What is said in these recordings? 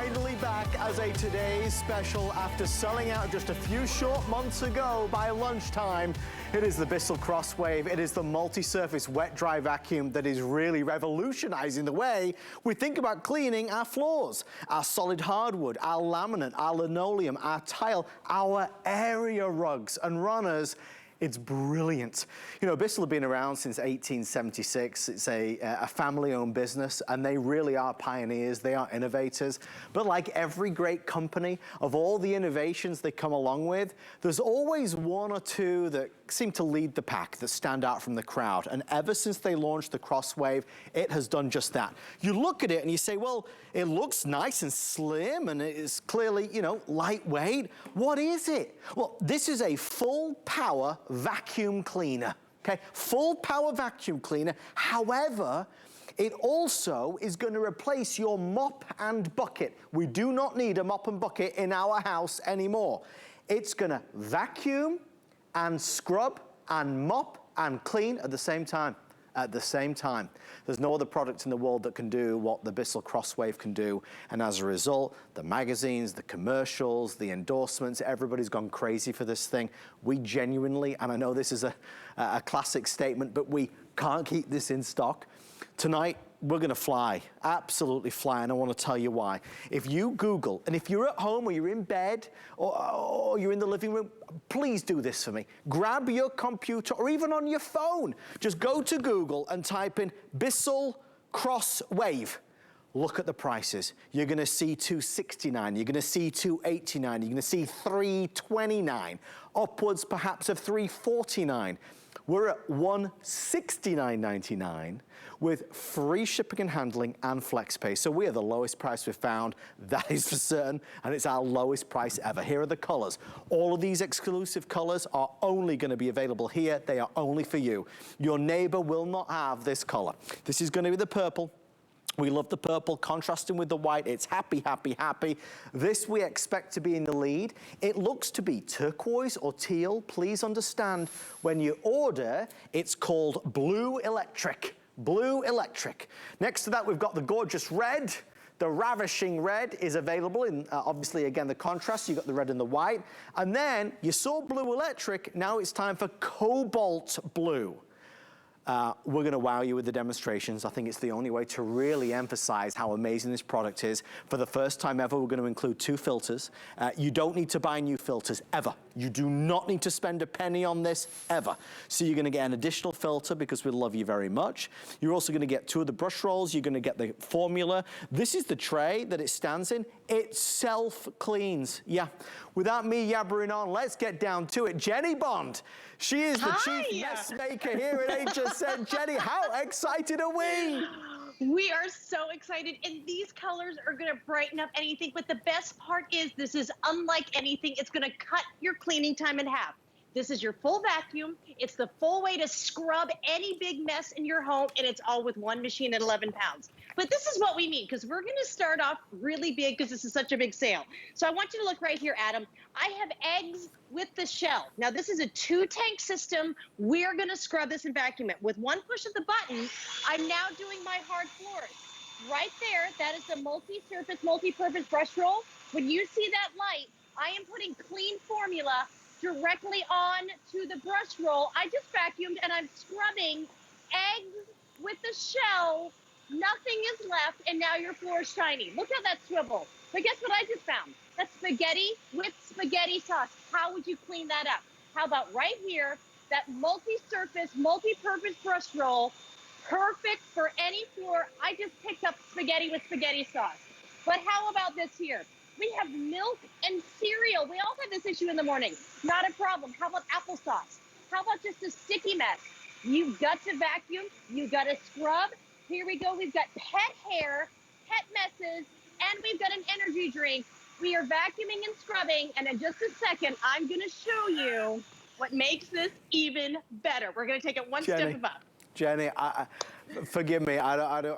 finally back as a today's special after selling out just a few short months ago by lunchtime. It is the Bissell Crosswave. It is the multi-surface wet-dry vacuum that is really revolutionizing the way we think about cleaning our floors, our solid hardwood, our laminate, our linoleum, our tile, our area rugs and runners. It's brilliant. You know, Bissell have been around since 1876. It's a family-owned business, and they really are pioneers. They are innovators. But like every great company, of all the innovations they come along with, there's always one or two that seem to lead the pack, that stand out from the crowd. And ever since they launched the Crosswave, it has done just that. You look at it and you say, well, it looks nice and slim, and it is clearly, you know, lightweight. What is it? Well, this is a full power vacuum cleaner, okay? Full power vacuum cleaner. However, it also is going to replace your mop and bucket. We do not need a mop and bucket in our house anymore. It's going to vacuum and scrub and mop and clean at the same time. There's no other product in the world that can do what the Bissell Crosswave can do. And as a result, the magazines, the commercials, the endorsements, everybody's gone crazy for this thing. We genuinely, and I know this is a classic statement, but we can't keep this in stock. Tonight, we're gonna fly, absolutely fly, and I wanna tell you why. If you Google, and if you're at home or you're in bed or you're in the living room, please do this for me. Grab your computer or even on your phone. Just go to Google and type in Bissell Crosswave. Look at the prices. You're gonna see $269, you're gonna see $289, you're gonna see $329, upwards perhaps of $349. We're at $169.99 with free shipping and handling and FlexPay. So we are the lowest price we've found, that is for certain, and it's our lowest price ever. Here are the colors. All of these exclusive colors are only gonna be available here. They are only for you. Your neighbor will not have this color. This is gonna be the purple. We love the purple, contrasting with the white. It's happy, happy, happy. This we expect to be in the lead. It looks to be turquoise or teal. Please understand, when you order, it's called Blue Electric. Blue Electric. Next to that, we've got the gorgeous red. The ravishing red is available in, obviously, again, the contrast. You've got the red and the white. And then you saw Blue Electric. Now it's time for Cobalt Blue. We're gonna wow you with the demonstrations. I think it's the only way to really emphasize how amazing this product is. For the first time ever, we're gonna include 2 filters. You don't need to buy new filters, ever. You do not need to spend a penny on this, ever. So you're gonna get an additional filter because we love you very much. You're also gonna get 2 of the brush rolls. You're gonna get the formula. This is the tray that it stands in. It self-cleans. Yeah, without me yabbering on, let's get down to it. Jenny Bond, she is the chief mess maker here at HSN. Jenny, how excited are we? We are so excited, and these colors are gonna brighten up anything, but the best part is this is unlike anything. It's gonna cut your cleaning time in half. This is your full vacuum. It's the full way to scrub any big mess in your home, and it's all with one machine at 11 pounds. But this is what we mean, because we're gonna start off really big because this is such a big sale. So I want you to look right here, Adam. I have eggs with the shell. Now this is a 2-tank system. We're gonna scrub this and vacuum it. With one push of the button, I'm now doing my hard floors. Right there, that is the multi-surface, multi-purpose brush roll. When you see that light, I am putting clean formula directly on to the brush roll. I just vacuumed and I'm scrubbing eggs with the shell. Nothing is left, and now your floor is shiny. Look how that swivels. But guess what I just found? That's spaghetti with spaghetti sauce. How would you clean that up? How about right here, that multi-surface, multi-purpose brush roll, perfect for any floor. I just picked up spaghetti with spaghetti sauce. But how about this here? We have milk and cereal. We all have this issue in the morning. Not a problem. How about applesauce? How about just a sticky mess? You've got to vacuum. You've got to scrub. Here we go. We've got pet hair, pet messes, and we've got an energy drink. We are vacuuming and scrubbing, and in just a second, I'm going to show you what makes this even better. We're going to take it one step above. Jenny, forgive me. I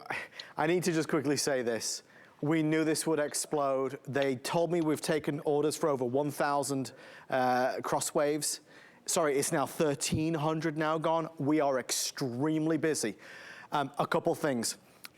need to just quickly say this. We knew this would explode. They told me we've taken orders for over 1,000 Crosswaves. Sorry, it's now 1,300 now gone. We are extremely busy. A couple things.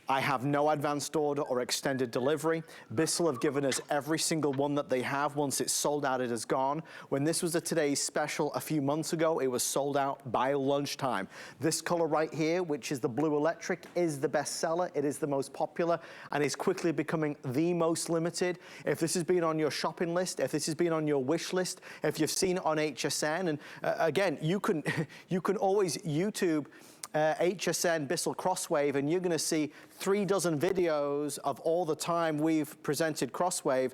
I have no advanced order or extended delivery. Bissell have given us every single one that they have. Once it's sold out, it is gone. When this was a today's special a few months ago, it was sold out by lunchtime. This color right here, which is the blue electric, is the best seller. It is the most popular and is quickly becoming the most limited. If this has been on your shopping list, if this has been on your wish list, if you've seen it on HSN, and again, you can always YouTube HSN Bissell Crosswave, and you're gonna see 3 dozen videos of all the time we've presented Crosswave.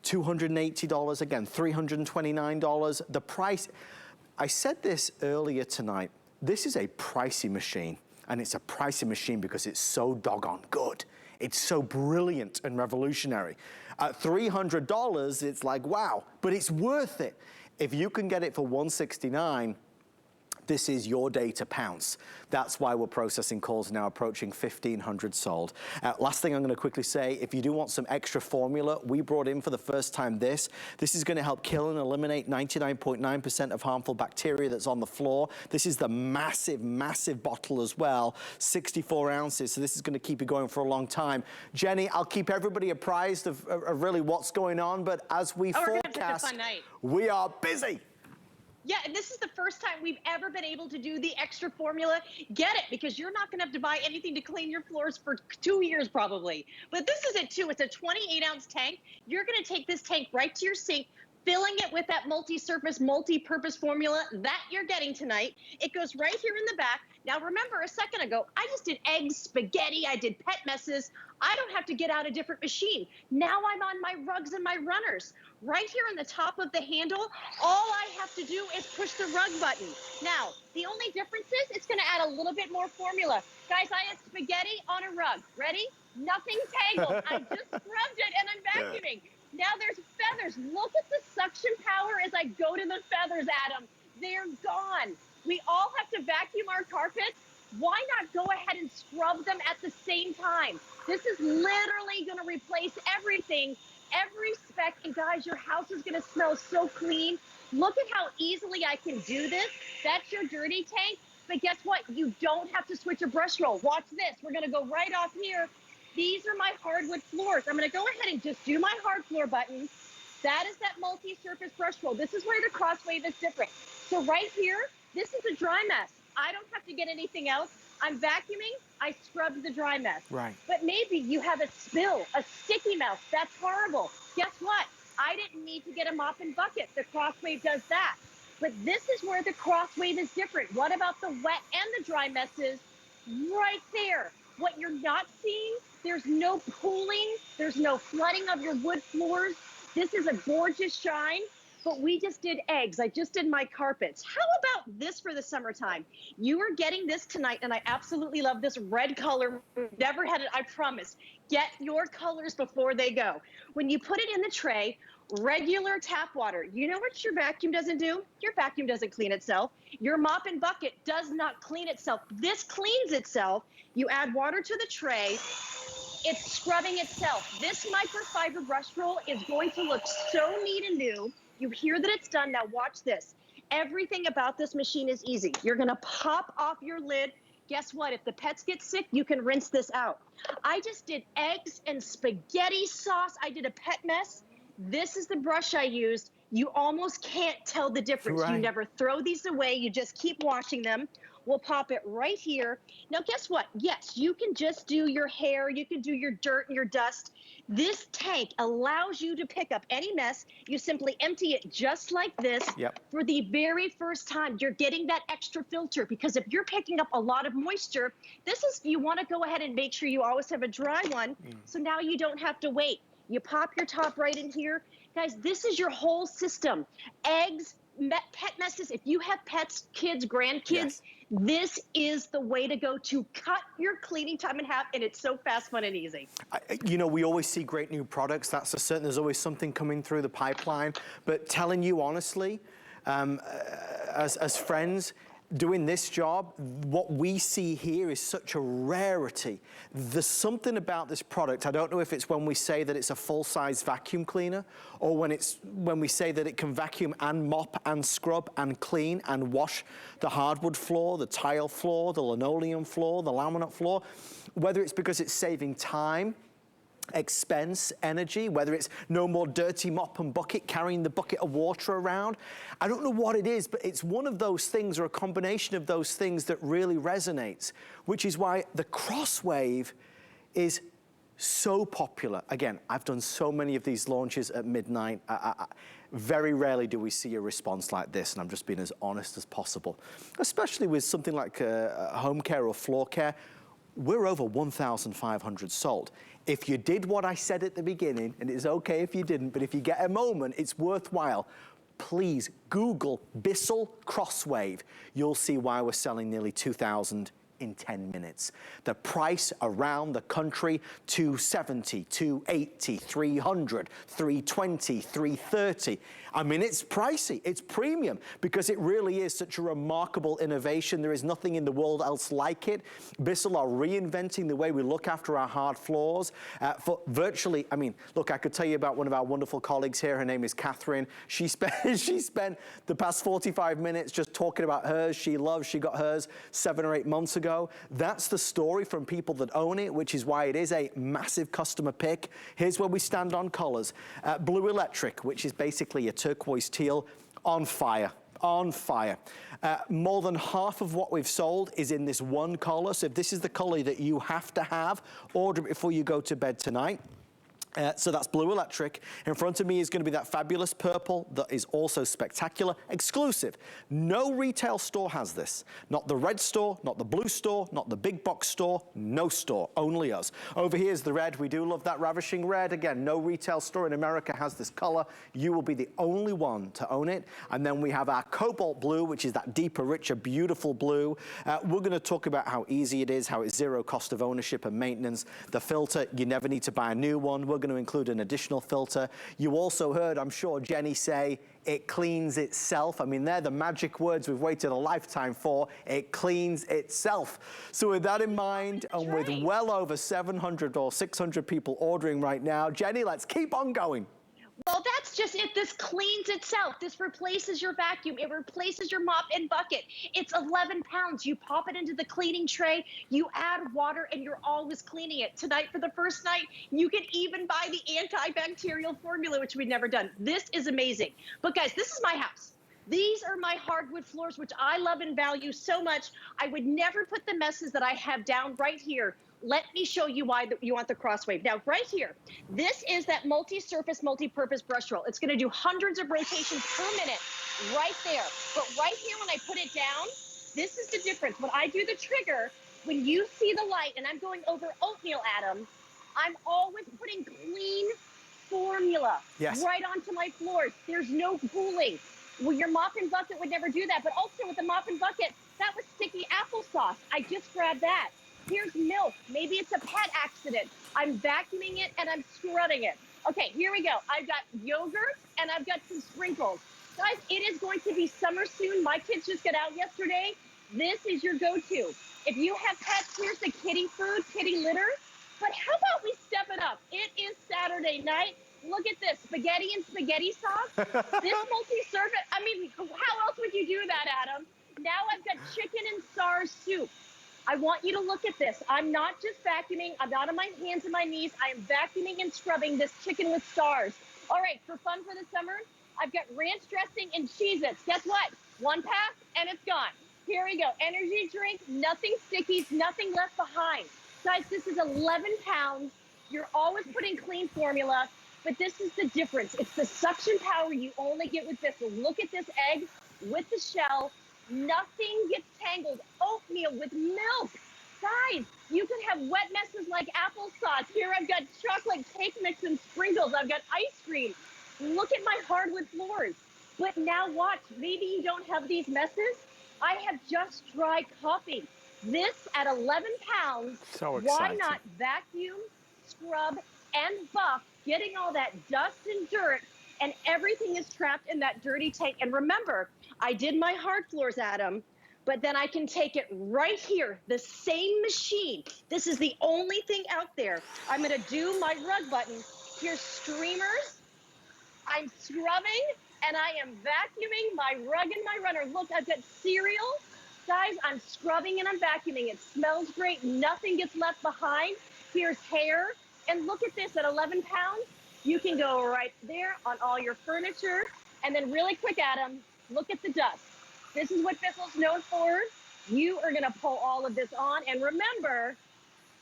$280 again, $329. The price, I said this earlier tonight, this is a pricey machine, and it's a pricey machine because it's so doggone good. It's so brilliant and revolutionary. At $300, it's like, wow, but it's worth it. If you can get it for $169, this is your day to pounce. That's why we're processing calls now approaching 1,500 sold. Last thing I'm gonna quickly say, if you do want some extra formula, we brought in for the first time this. This is gonna help kill and eliminate 99.9% of harmful bacteria that's on the floor. This is the massive, massive bottle as well, 64 ounces, so this is gonna keep you going for a long time. Jenny, I'll keep everybody apprised of really what's going on, but as we forecast, we are busy. Yeah, and this is the first time we've ever been able to do the extra formula. Get it, because you're not gonna have to buy anything to clean your floors for 2 years probably. But this is it too, it's a 28-ounce tank. You're gonna take this tank right to your sink, filling it with that multi-surface, multi-purpose formula that you're getting tonight. It goes right here in the back. Now remember, a second ago, I just did eggs, spaghetti, I did pet messes. I don't have to get out a different machine. Now I'm on my rugs and my runners. Right here on the top of the handle, all I have to do is push the rug button. Now, the only difference is it's gonna add a little bit more formula. Guys, I have spaghetti on a rug. Ready? Nothing tangled. I just scrubbed it and I'm vacuuming. Now there's feathers. Look at the suction power as I go to the feathers, Adam. They're gone. We all have to vacuum our carpets. Why not go ahead and scrub them at the same time? This is literally gonna replace everything, every speck, and guys, your house is gonna smell so clean. Look at how easily I can do this. That's your dirty tank, but guess what? You don't have to switch your brush roll. Watch this, we're gonna go right off here. These are my hardwood floors. I'm gonna go ahead and just do my hard floor button. That is that multi-surface brush roll. This is where the Crosswave is different. So right here, this is a dry mess. I don't have to get anything else. I'm vacuuming, I scrubbed the dry mess. Right. But maybe you have a spill, a sticky mess, that's horrible. Guess what? I didn't need to get a mop and bucket. The Crosswave does that. But this is where the Crosswave is different. What about the wet and the dry messes? Right there. What you're not seeing, there's no pooling, there's no flooding of your wood floors. This is a gorgeous shine. But we just did eggs. I just did my carpets. How about this for the summertime? You are getting this tonight, and I absolutely love this red color. We've never had it, I promise. Get your colors before they go. When you put it in the tray, regular tap water. You know what your vacuum doesn't do? Your vacuum doesn't clean itself. Your mop and bucket does not clean itself. This cleans itself. You add water to the tray. It's scrubbing itself. This microfiber brush roll is going to look so neat and new. You hear that it's done. Now watch this. Everything about this machine is easy. You're gonna pop off your lid. Guess what? If the pets get sick, you can rinse this out. I just did eggs and spaghetti sauce. I did a pet mess. This is the brush I used. You almost can't tell the difference. Right. You never throw these away. You just keep washing them. We'll pop it right here. Now, guess what? Yes, you can just do your hair. You can do your dirt and your dust. This tank allows you to pick up any mess. You simply empty it just like this. Yep. For the very first time, you're getting that extra filter, because if you're picking up a lot of moisture, this is, you want to go ahead and make sure you always have a dry one. So now you don't have to wait. You pop your top right in here. Guys, this is your whole system. Eggs, pet messes. If you have pets, kids, grandkids, yes, this is the way to go to cut your cleaning time in half, and it's so fast, fun, and easy. You know, we always see great new products. That's a certain, there's always something coming through the pipeline. But telling you honestly, as friends, doing this job, what we see here is such a rarity. There's something about this product. I don't know if it's when we say that it's a full-size vacuum cleaner, or when we say that it can vacuum and mop and scrub and clean and wash the hardwood floor, the tile floor, the linoleum floor, the laminate floor, whether it's because it's saving time, expense, energy, whether it's no more dirty mop and bucket, carrying the bucket of water around. I don't know what it is, but it's one of those things, or a combination of those things, that really resonates, which is why the Crosswave is so popular. Again, I've done so many of these launches at midnight. Very rarely do we see a response like this, and I'm just being as honest as possible. Especially with something like home care or floor care. We're over 1,500 sold. If you did what I said at the beginning, and it's okay if you didn't, but if you get a moment, it's worthwhile. Please Google Bissell Crosswave. You'll see why we're selling nearly 2,000 in 10 minutes. The price around the country, $270, $280, $300, $320, $330. I mean, it's pricey, it's premium, because it really is such a remarkable innovation. There is nothing in the world else like it. Bissell are reinventing the way we look after our hard floors for virtually, I mean, look, I could tell you about one of our wonderful colleagues here. Her name is Catherine. She spent the past 45 minutes just talking about hers. She got hers 7 or 8 months ago. That's the story from people that own it, which is why it is a massive customer pick. Here's where we stand on colors. Blue Electric, which is basically a turquoise teal, on fire. On fire. More than half of what we've sold is in this one color. So if this is the color that you have to have, order it before you go to bed tonight. So that's Blue Electric. In front of me is going to be that fabulous purple that is also spectacular, exclusive. No retail store has this. Not the red store, not the blue store, not the big box store, no store, only us. Over here is the red. We do love that ravishing red. Again, no retail store in America has this color. You will be the only one to own it. And then we have our Cobalt Blue, which is that deeper, richer, beautiful blue. We're going to talk about how easy it is, how it's zero cost of ownership and maintenance. The filter, you never need to buy a new one. We're going to include an additional filter. You also heard, I'm sure, Jenny say it cleans itself. I mean, they're the magic words we've waited a lifetime for. It cleans itself. So with that in mind, and with well over 700 or 600 people ordering right now, Jenny, let's keep on going. Well, that's just it. This cleans itself. This replaces your vacuum. It replaces your mop and bucket. It's 11 pounds. You pop it into the cleaning tray, you add water, and you're always cleaning it. Tonight, for the first night, you can even buy the antibacterial formula, which we've never done. This is amazing. But guys, this is my house. These are my hardwood floors, which I love and value so much. I would never put the messes that I have down right here. Let me show you why you want the Crosswave. Now, right here, this is that multi-surface, multi-purpose brush roll. It's going to do hundreds of rotations per minute right there. But right here, when I put it down, this is the difference. When I do the trigger, when you see the light, and I'm going over oatmeal, Adam, I'm always putting clean formula right onto my floors. There's no cooling. Well, your mop and bucket would never do that. But also with the mop and bucket, that was sticky applesauce. I just grabbed that. Here's milk. Maybe it's a pet accident. I'm vacuuming it and I'm scrubbing it. Okay, here we go. I've got yogurt and I've got some sprinkles. Guys, it is going to be summer soon. My kids just got out yesterday. This is your go-to. If you have pets, here's the kitty food, kitty litter. But how about we step it up? It is Saturday night. Look at this, spaghetti and spaghetti sauce. This multi-service, I mean, how else would you do that, Adam? Now I've got chicken and SARS soup. I want you to look at this. I'm not just vacuuming. I'm not on my hands and my knees. I am vacuuming and scrubbing this chicken with stars. All right, for fun for the summer, I've got ranch dressing and Cheez-Its. Guess what? One pass and it's gone. Here we go. Energy drink, nothing stickies, nothing left behind. Guys, this is 11 pounds. You're always putting clean formula, but this is the difference. It's the suction power you only get with this. So look at this egg with the shell. Nothing gets tangled. Oatmeal with milk. Guys, you can have wet messes like applesauce. Here I've got chocolate cake mix and sprinkles. I've got ice cream. Look at my hardwood floors. But now watch, maybe you don't have these messes. I have just dry coffee. This at 11 pounds. So exciting. Why not vacuum, scrub, and buff, getting all that dust and dirt, and everything is trapped in that dirty tank. And remember, I did my hard floors, Adam, but then I can take it right here, the same machine. This is the only thing out there. I'm gonna do my rug button. Here's streamers. I'm scrubbing, and I am vacuuming my rug and my runner. Look, I've got cereal. Guys, I'm scrubbing and I'm vacuuming. It smells great. Nothing gets left behind. Here's hair. And look at this, at 11 pounds, you can go right there on all your furniture. And then really quick, Adam, look at the dust. This is what Bissell's known for. You are gonna pull all of this on. And remember,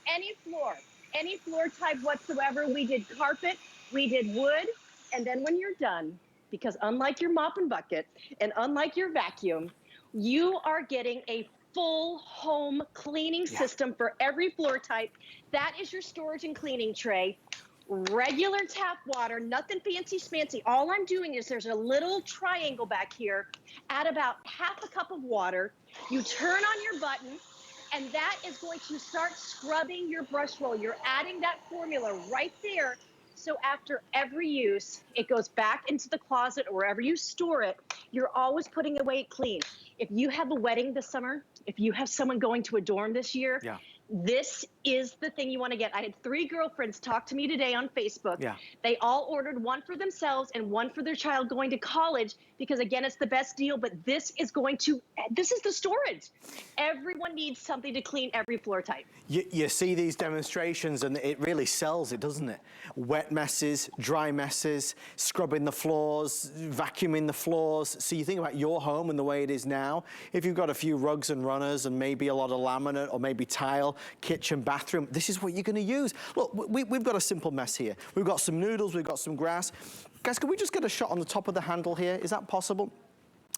any floor type whatsoever, we did carpet, we did wood, and then when you're done, because unlike your mop and bucket, and unlike your vacuum, you are getting a full home cleaning system for every floor type. That is your storage and cleaning tray. Regular tap water, nothing fancy schmancy. All I'm doing is there's a little triangle back here. Add about half a cup of water. You turn on your button, and that is going to start scrubbing your brush roll. You're adding that formula right there. So after every use, it goes back into the closet or wherever you store it. You're always putting away clean. If you have a wedding this summer, if you have someone going to a dorm this year, this is the thing you want to get. I had 3 girlfriends talk to me today on Facebook. They all ordered one for themselves and one for their child going to college because, again, it's the best deal. But this is the storage. Everyone needs something to clean every floor type. You see these demonstrations and it really sells it, doesn't it? Wet messes, dry messes, scrubbing the floors, vacuuming the floors. So you think about your home and the way it is now. If you've got a few rugs and runners and maybe a lot of laminate or maybe tile, kitchen, bathroom, this is what you're gonna use. Look, we've got a simple mess here. We've got some noodles, we've got some grass. Guys, can we just get a shot on the top of the handle here? Is that possible?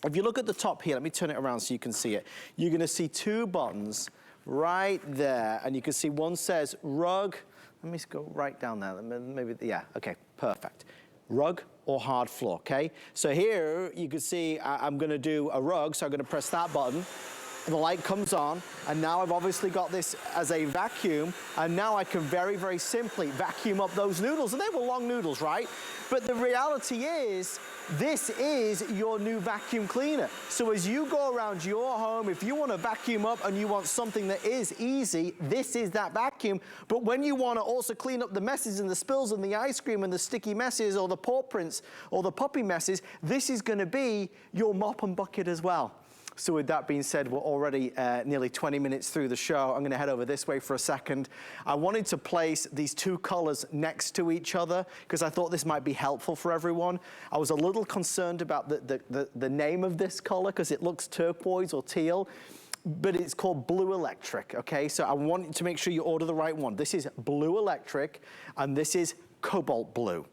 If you look at the top here, let me turn it around so you can see it. You're gonna see 2 buttons right there, and you can see one says rug. Let me just go right down there. Maybe, yeah, okay, perfect. Rug or hard floor, okay? So here you can see I'm gonna do a rug, so I'm gonna press that button. The light comes on, and now I've obviously got this as a vacuum, and now I can very, very simply vacuum up those noodles. And they were long noodles, right? But the reality is, this is your new vacuum cleaner. So as you go around your home, if you want to vacuum up and you want something that is easy, this is that vacuum. But when you want to also clean up the messes and the spills and the ice cream and the sticky messes or the paw prints or the puppy messes, this is going to be your mop and bucket as well. So with that being said, we're already nearly 20 minutes through the show. I'm gonna head over this way for a second. I wanted to place these 2 colors next to each other because I thought this might be helpful for everyone. I was a little concerned about the name of this color because it looks turquoise or teal, but it's called Blue Electric, okay? So I want to make sure you order the right one. This is Blue Electric, and this is Cobalt Blue.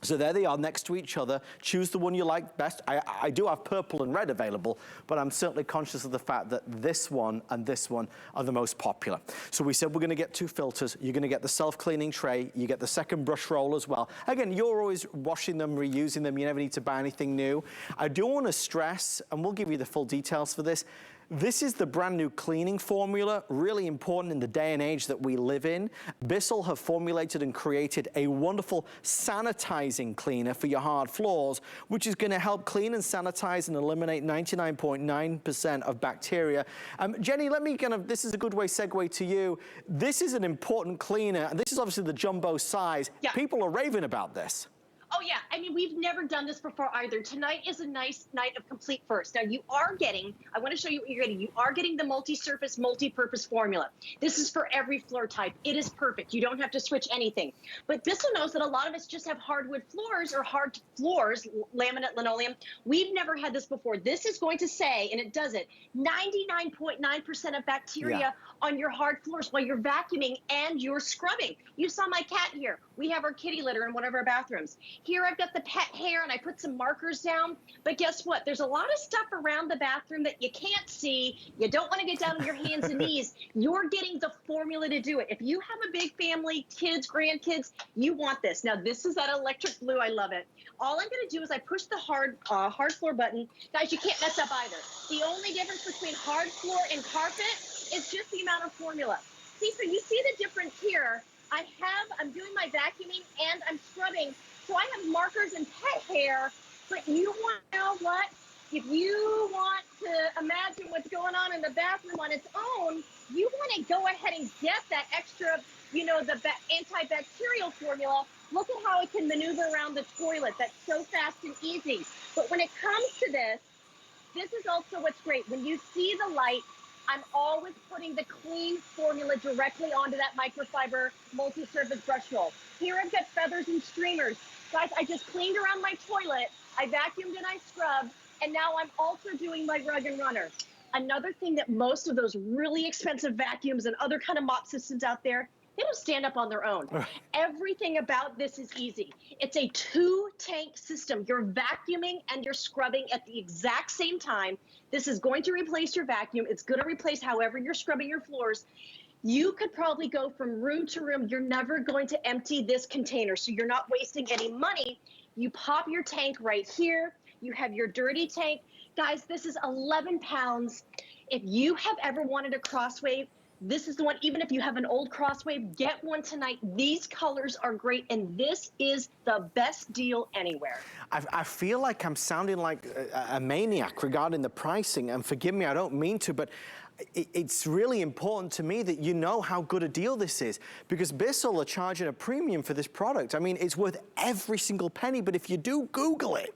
So there they are next to each other. Choose the one you like best. I do have purple and red available, but I'm certainly conscious of the fact that this one and this one are the most popular. So we said we're gonna get 2 filters. You're gonna get the self-cleaning tray. You get the second brush roll as well. Again, you're always washing them, reusing them. You never need to buy anything new. I do wanna stress, and we'll give you the full details for this, this is the brand new cleaning formula, really important in the day and age that we live in. Bissell have formulated and created a wonderful sanitizing cleaner for your hard floors, which is gonna help clean and sanitize and eliminate 99.9% of bacteria. Jenny, this is a good way segue to you. This is an important cleaner, and this is obviously the jumbo size. People are raving about this. Oh yeah, I mean, we've never done this before either. Tonight is a nice night of complete first. Now you are getting, I want to show you what you're getting. You are getting the multi-surface, multi-purpose formula. This is for every floor type. It is perfect. You don't have to switch anything. But Bissell knows that a lot of us just have hardwood floors or hard floors, laminate, linoleum. We've never had this before. This is going to say, and it does it, 99.9% of bacteria on your hard floors while you're vacuuming and you're scrubbing. You saw my cat here. We have our kitty litter in one of our bathrooms. Here I've got the pet hair and I put some markers down, but guess what? There's a lot of stuff around the bathroom that you can't see. You don't want to get down on your hands and knees. You're getting the formula to do it. If you have a big family, kids, grandkids, you want this. Now this is that electric blue. I love it. All I'm going to do is I push the hard floor button. Guys, you can't mess up either. The only difference between hard floor and carpet is just the amount of formula. See, so you see the difference here. I'm doing my vacuuming and I'm scrubbing. So I have markers and pet hair, but you want to know what? If you want to to imagine what's going on in the bathroom on its own, you want to go ahead and get that extra, you know, the antibacterial formula. Look at how it can maneuver around the toilet. That's so fast and easy. But when it comes to this, this is also what's great. When you see the light, I'm always putting the clean formula directly onto that microfiber multi-surface brush roll. Here I've got feathers and streamers. Guys, I just cleaned around my toilet. I vacuumed and I scrubbed. And now I'm also doing my rug and runner. Another thing that most of those really expensive vacuums and other kind of mop systems out there, they don't stand up on their own. Everything about this is easy. It's a 2-tank system. You're vacuuming and you're scrubbing at the exact same time. This is going to replace your vacuum. It's going to replace however you're scrubbing your floors. You could probably go from room to room. You're never going to empty this container, so you're not wasting any money. You pop your tank right here. You have your dirty tank. Guys, this is 11 pounds. If you have ever wanted a Crosswave, this is the one. Even if you have an old Crosswave, get one tonight. These colors are great, and this is the best deal anywhere. I feel like I'm sounding like a maniac regarding the pricing, and forgive me, I don't mean to, but it's really important to me that you know how good a deal this is, because Bissell are charging a premium for this product. I mean, it's worth every single penny, but if you do Google it,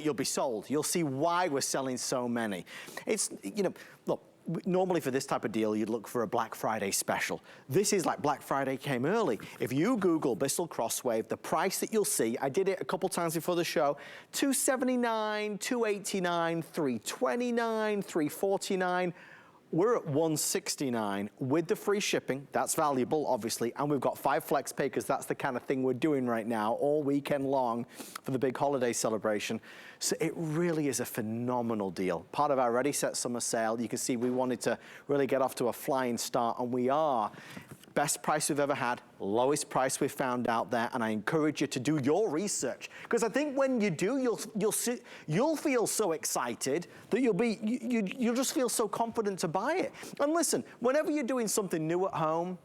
you'll be sold. You'll see why we're selling so many. It's, you know, look, normally for this type of deal, you'd look for a Black Friday special. This is like Black Friday came early. If you Google Bissell Crosswave, the price that you'll see, I did it a couple times before the show, $279, $289, $329, $349. We're at $169 with the free shipping. That's valuable, obviously, and we've got 5 flex pay, because that's the kind of thing we're doing right now all weekend long for the big holiday celebration. So it really is a phenomenal deal. Part of our Ready Set Summer sale. You can see we wanted to really get off to a flying start, and we are. Best price we've ever had, lowest price we've found out there, and I encourage you to do your research, because I think when you do, you'll feel so excited that you'll just feel so confident to buy it. And listen, whenever you're doing something new at home,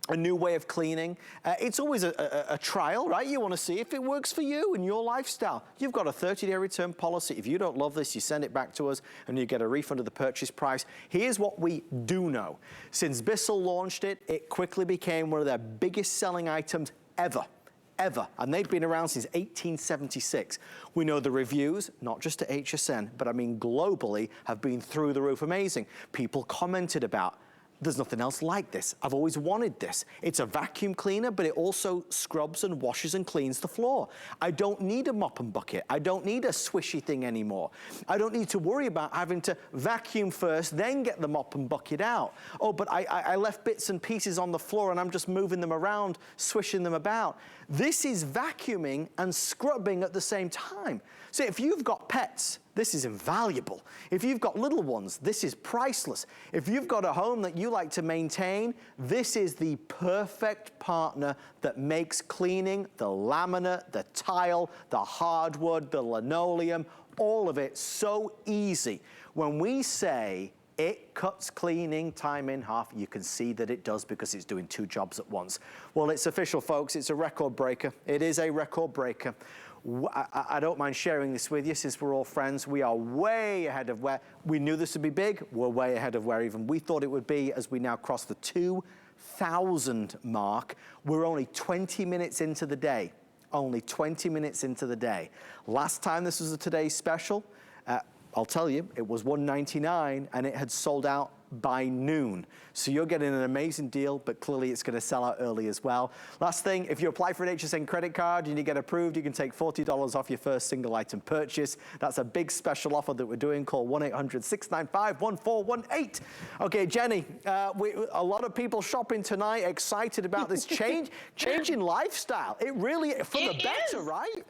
a new way of cleaning, it's always a trial, right? You want to see if it works for you and your lifestyle. You've got a 30-day return policy. If you don't love this, you send it back to us and you get a refund of the purchase price. Here's what we do know. Since Bissell launched it, it quickly became one of their biggest selling items ever. And they've been around since 1876. We know the reviews, not just at HSN, but I mean globally, have been through the roof amazing. People commented about, there's nothing else like this. I've always wanted this. It's a vacuum cleaner, but it also scrubs and washes and cleans the floor. I don't need a mop and bucket. I don't need a swishy thing anymore. I don't need to worry about having to vacuum first, then get the mop and bucket out. Oh, but I left bits and pieces on the floor and I'm just moving them around, swishing them about. This is vacuuming and scrubbing at the same time. So if you've got pets, this is invaluable. If you've got little ones, this is priceless. If you've got a home that you like to maintain, this is the perfect partner that makes cleaning the laminate, the tile, the hardwood, the linoleum, all of it so easy. When we say it cuts cleaning time in half, you can see that it does, because it's doing 2 jobs at once. Well, it's official, folks. It's a record breaker. It is a record breaker. I don't mind sharing this with you, since we're all friends. We are way ahead of where we knew this would be big. We're way ahead of where even we thought it would be, as we now cross the 2,000 mark. We're only 20 minutes into the day. Only 20 minutes into the day. Last time this was a Today Special, I'll tell you, it was $199 and it had sold out by noon. So you're getting an amazing deal, but clearly it's going to sell out early as well. Last thing, if you apply for an HSN credit card and you get approved, you can take $40 off your first single item purchase. That's a big special offer that we're doing. Call 1-800-695-1418. Okay, Jenny, a lot of people shopping tonight, excited about this change in lifestyle. It really, for the better, right?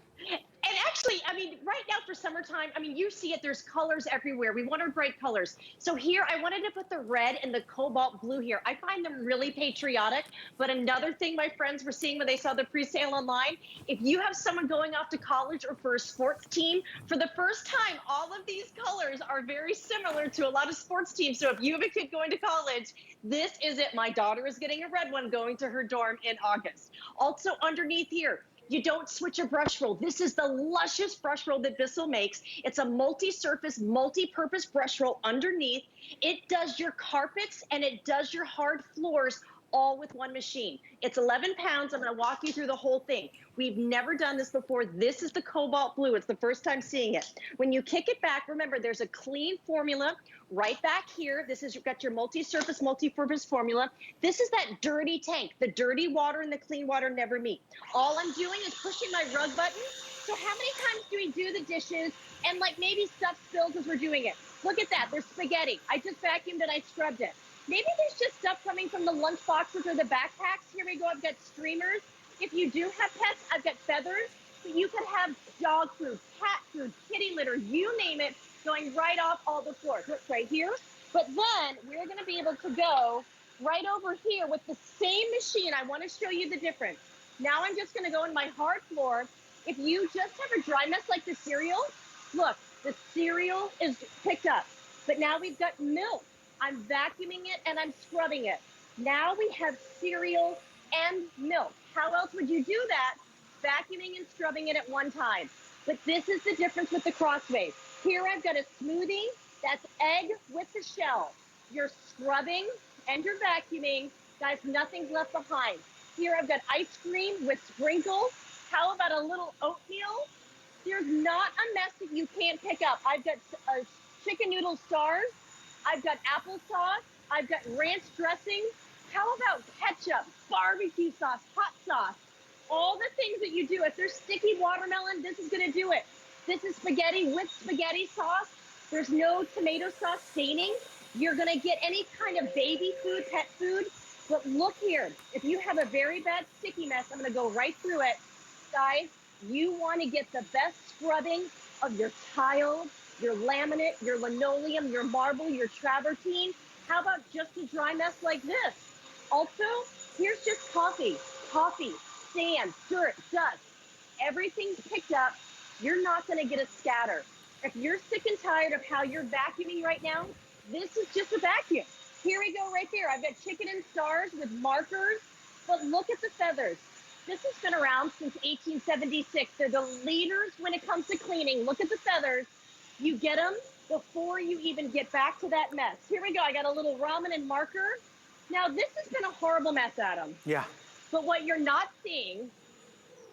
And actually, I mean, right now for summertime, I mean, you see it, there's colors everywhere. We want our bright colors. So here, I wanted to put the red and the cobalt blue here. I find them really patriotic. But another thing my friends were seeing when they saw the pre-sale online, if you have someone going off to college or for a sports team, for the first time, all of these colors are very similar to a lot of sports teams. So if you have a kid going to college, this is it. My daughter is getting a red one going to her dorm in August. Also underneath here, You don't switch a brush roll. This is the luscious brush roll that Bissell makes. It's a multi-surface, multi-purpose brush roll underneath. It does your carpets and it does your hard floors all with one machine. It's 11 pounds. I'm gonna walk you through the whole thing. We've never done this before. This is the Cobalt Blue. It's the first time seeing it. When you kick it back, remember there's a clean formula right back here. This is, you've got your multi-surface, multi-purpose formula. This is that dirty tank. The dirty water and the clean water never meet. All I'm doing is pushing my rug button. So how many times do we do the dishes and like maybe stuff spills as we're doing it? Look at that, there's spaghetti. I just vacuumed and I scrubbed it. Maybe there's just stuff coming from the lunch boxes or the backpacks. Here we go, I've got streamers. If you do have pets, I've got feathers. But you could have dog food, cat food, kitty litter, you name it, going right off all the floors. Look right here. But then we're gonna be able to go right over here with the same machine. I wanna show you the difference. Now I'm just gonna go in my hard floor. If you just have a dry mess like the cereal, look, the cereal is picked up. But now we've got milk. I'm vacuuming it and I'm scrubbing it. Now we have cereal and milk. How else would you do that? Vacuuming and scrubbing it at one time. But this is the difference with the Crosswave. Here I've got a smoothie, that's egg with the shell. You're scrubbing and you're vacuuming. Guys, nothing's left behind. Here I've got ice cream with sprinkles. How about a little oatmeal? There's not a mess that you can't pick up. I've got chicken noodle stars. I've got applesauce. I've got ranch dressing. How about ketchup, barbecue sauce, hot sauce? All the things that you do. If there's sticky watermelon, this is gonna do it. This is spaghetti with spaghetti sauce. There's no tomato sauce staining. You're gonna get any kind of baby food, pet food. But look here, if you have a very bad sticky mess, I'm gonna go right through it. Guys, you wanna get the best scrubbing of your tile, your laminate, your linoleum, your marble, your travertine. How about just a dry mess like this? Also, here's just coffee, sand, dirt, dust. Everything's picked up. You're not gonna get a scatter. If you're sick and tired of how you're vacuuming right now, this is just a vacuum. Here we go right there. I've got chicken and stars with markers, but look at the feathers. This has been around since 1876. They're the leaders when it comes to cleaning. Look at the feathers. You get them before you even get back to that mess. Here we go. I got a little ramen and marker. Now, this has been a horrible mess, Adam. Yeah. But what you're not seeing,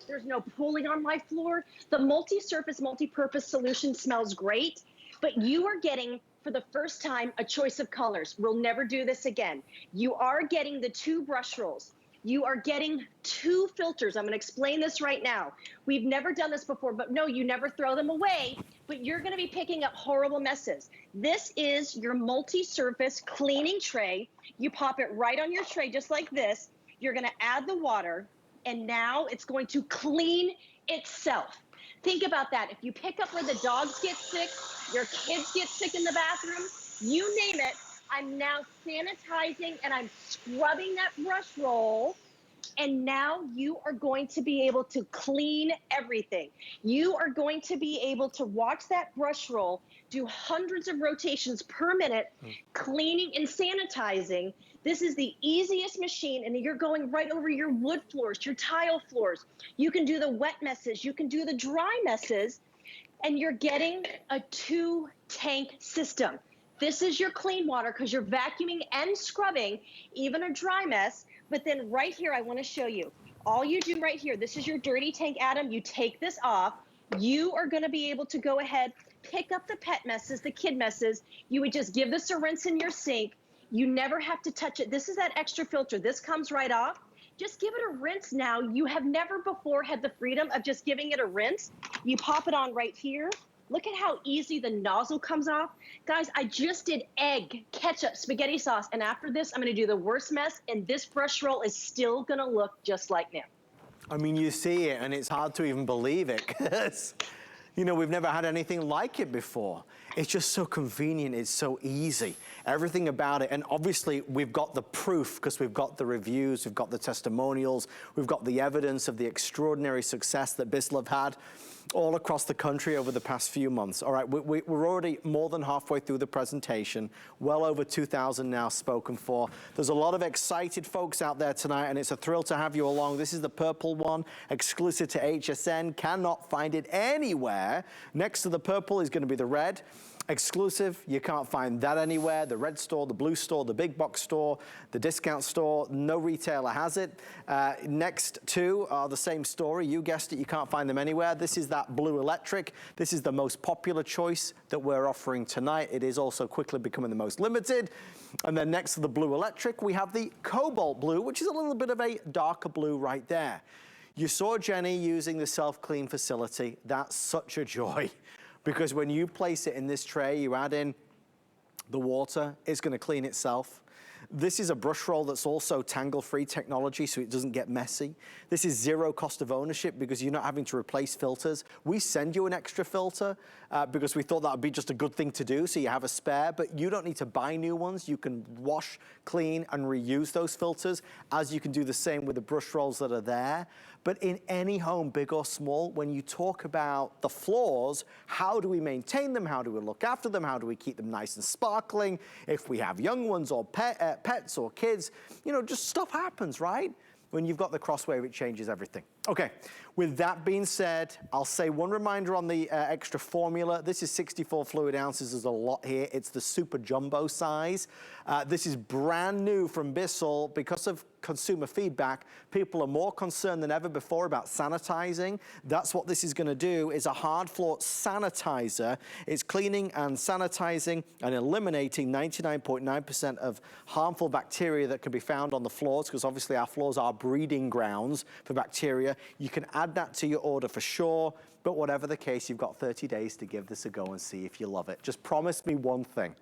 there's no pooling on my floor. The multi-surface, multi-purpose solution smells great, but you are getting, for the first time, a choice of colors. We'll never do this again. You are getting the 2 brush rolls. You are getting 2 filters. I'm gonna explain this right now. We've never done this before, but no, you never throw them away, but you're gonna be picking up horrible messes. This is your multi-surface cleaning tray. You pop it right on your tray just like this. You're gonna add the water, and now it's going to clean itself. Think about that. If you pick up where the dogs get sick, your kids get sick in the bathroom, you name it, I'm now sanitizing and I'm scrubbing that brush roll, and now you are going to be able to clean everything. You are going to be able to watch that brush roll do hundreds of rotations per minute, cleaning and sanitizing. This is the easiest machine, and you're going right over your wood floors, your tile floors. You can do the wet messes, you can do the dry messes, and you're getting a 2-tank system. This is your clean water because you're vacuuming and scrubbing, even a dry mess. But then right here, I want to show you. All you do right here, this is your dirty tank, Adam. You take this off. You are going to be able to go ahead, pick up the pet messes, the kid messes. You would just give this a rinse in your sink. You never have to touch it. This is that extra filter. This comes right off. Just give it a rinse now. You have never before had the freedom of just giving it a rinse. You pop it on right here. Look at how easy the nozzle comes off. Guys, I just did egg, ketchup, spaghetti sauce, and after this, I'm gonna do the worst mess, and this brush roll is still gonna look just like new. I mean, you see it, and it's hard to even believe it, because, you know, we've never had anything like it before. It's just so convenient, it's so easy. Everything about it, and obviously we've got the proof because we've got the reviews, we've got the testimonials, we've got the evidence of the extraordinary success that Bissell have had. all across the country over the past few months. All right, we're already more than halfway through the presentation, well over 2,000 now spoken for. There's a lot of excited folks out there tonight, and it's a thrill to have you along. This is the purple one, exclusive to HSN. Cannot find it anywhere. Next to the purple is going to be the red. Exclusive, you can't find that anywhere. The red store, the blue store, the big box store, the discount store, no retailer has it. Next two are the same story. You guessed it, you can't find them anywhere. This is that blue electric. This is the most popular choice that we're offering tonight. It is also quickly becoming the most limited. And then next to the blue electric, we have the Cobalt Blue, which is a little bit of a darker blue right there. You saw Jenny using the self-clean facility. That's such a joy. Because when you place it in this tray, you add in the water, it's going to clean itself. This is a brush roll that's also tangle-free technology, so it doesn't get messy. This is zero cost of ownership because you're not having to replace filters. We send you an extra filter because we thought that would be just a good thing to do, so you have a spare, but you don't need to buy new ones. You can wash, clean, and reuse those filters, as you can do the same with the brush rolls that are there. But in any home, big or small, when you talk about the floors, how do we maintain them? How do we look after them? How do we keep them nice and sparkling? If we have young ones or pets or kids, you know, just stuff happens, right? When you've got the Crosswave, it changes everything. Okay, with that being said, I'll say one reminder on the extra formula. This is 64 fluid ounces. There's a lot here. It's the super jumbo size. This is brand new from Bissell. Because of consumer feedback, people are more concerned than ever before about sanitizing. That's what this is going to do, is a hard floor sanitizer. It's cleaning and sanitizing and eliminating 99.9% of harmful bacteria that can be found on the floors, because obviously our floors are breeding grounds for bacteria. You can add that to your order for sure, but whatever the case, you've got 30 days to give this a go and see if you love it. Just promise me one thing.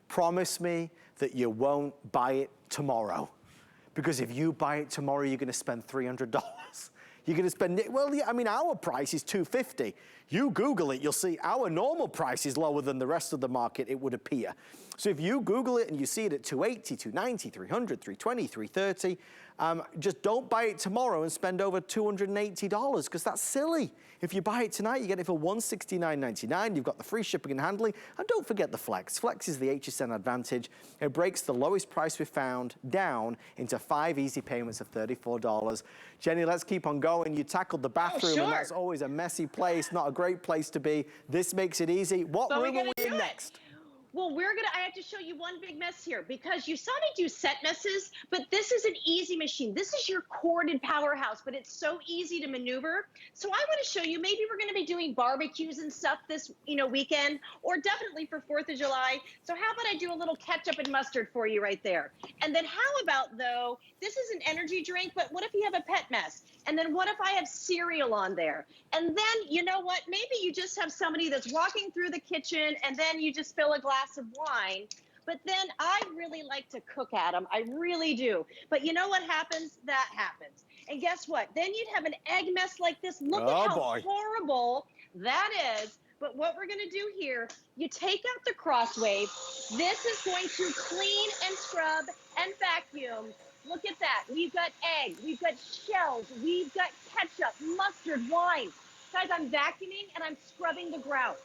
Promise me that you won't buy it tomorrow. Because if you buy it tomorrow, you're going to spend $300. You're going to spend it, well, yeah, I mean, our price is $250. You Google it, you'll see our normal price is lower than the rest of the market, it would appear. So if you Google it and you see it at $280, $290, $300, $320, $330, just don't buy it tomorrow and spend over $280, because that's silly. If you buy it tonight, you get it for $169.99. You've got the free shipping and handling. And don't forget the Flex. Flex is the HSN advantage. It breaks the lowest price we found down into 5 easy payments of $34. Jenny, let's keep on going. You tackled the bathroom, and that's always a messy place, not a great place to be. This makes it easy. What room are we in next? Well, I have to show you one big mess here, because you saw me do set messes, but this is an easy machine. This is your corded powerhouse, but it's so easy to maneuver. So I want to show you, maybe we're going to be doing barbecues and stuff this, weekend, or definitely for 4th of July. So how about I do a little ketchup and mustard for you right there? And then how about, though, this is an energy drink, but what if you have a pet mess? And then what if I have cereal on there? And then, you know what, maybe you just have somebody that's walking through the kitchen and then you just fill a glass of wine. But then I really like to cook, Adam. I really do. But you know what happens? That happens. And guess what? Then you'd have an egg mess like this. Look at how horrible that is. But what we're going to do here, you take out the Crosswave. This is going to clean and scrub and vacuum. Look at that. We've got egg. We've got shells. We've got ketchup, mustard, wine. Guys, I'm vacuuming and I'm scrubbing the grout.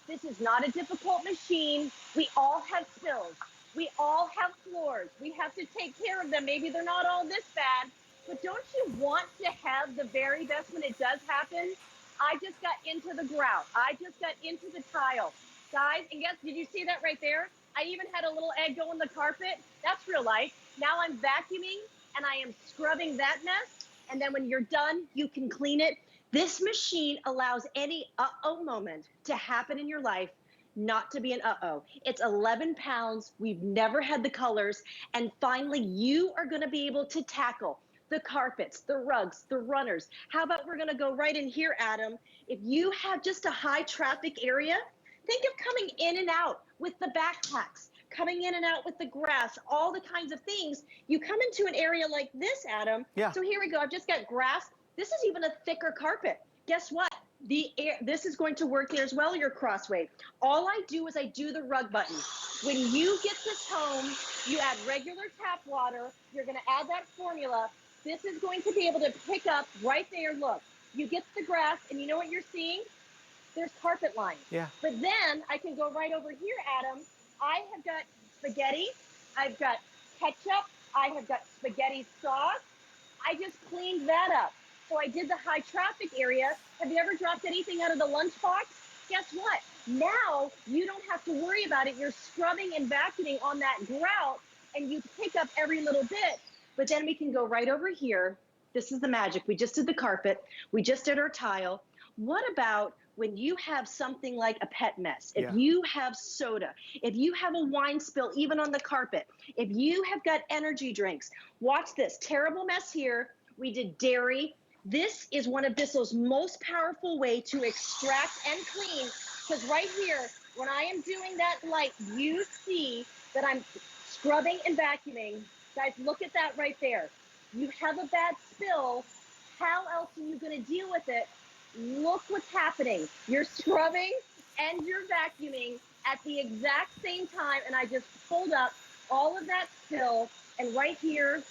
This is not a difficult machine. We all have spills. We all have floors. We have to take care of them. Maybe they're not all this bad, but don't you want to have the very best when it does happen? I just got into the grout. I just got into the tile. Guys, and guess, did you see that right there? I even had a little egg go in the carpet. That's real life. Now I'm vacuuming and I am scrubbing that mess. And then when you're done, you can clean it. This machine allows any uh-oh moment to happen in your life not to be an uh-oh. It's 11 pounds. We've never had the colors. And finally, you are going to be able to tackle the carpets, the rugs, the runners. How about we're going to go right in here, Adam? If you have just a high traffic area, think of coming in and out with the backpacks, coming in and out with the grass, all the kinds of things. You come into an area like this, Adam. Yeah. So here we go. I've just got grass. This is even a thicker carpet. Guess what? This is going to work there as well, your Crosswave. All I do is I do the rug button. When you get this home, you add regular tap water. You're going to add that formula. This is going to be able to pick up right there. Look, you get the grass, and you know what you're seeing? there's carpet lines. Yeah. But then I can go right over here, Adam. I have got spaghetti. I've got ketchup. I have got spaghetti sauce. I just cleaned that up. So I did the high traffic area. Have you ever dropped anything out of the lunchbox? Guess what? Now you don't have to worry about it. You're scrubbing and vacuuming on that grout and you pick up every little bit. But then we can go right over here. This is the magic. We just did the carpet. We just did our tile. What about when you have something like a pet mess? If you have soda, if you have a wine spill, even on the carpet, if you have got energy drinks, watch this. Terrible mess here. We did dairy. This is one of Bissell's most powerful way to extract and clean, because right here, when I am doing that light, you see that I'm scrubbing and vacuuming. Guys, look at that right there. You have a bad spill. How else are you going to deal with it? Look what's happening. You're scrubbing and you're vacuuming at the exact same time, and I just pulled up all of that spill, and right here,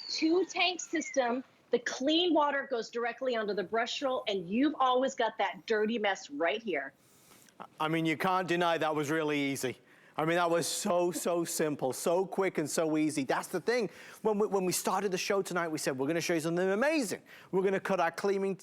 2-tank system. The clean water goes directly onto the brush roll, and you've always got that dirty mess right here. I mean, you can't deny that was really easy. I mean, that was so simple, so quick and so easy. That's the thing. When we started the show tonight, we said, we're gonna show you something amazing. We're gonna cut our cleaning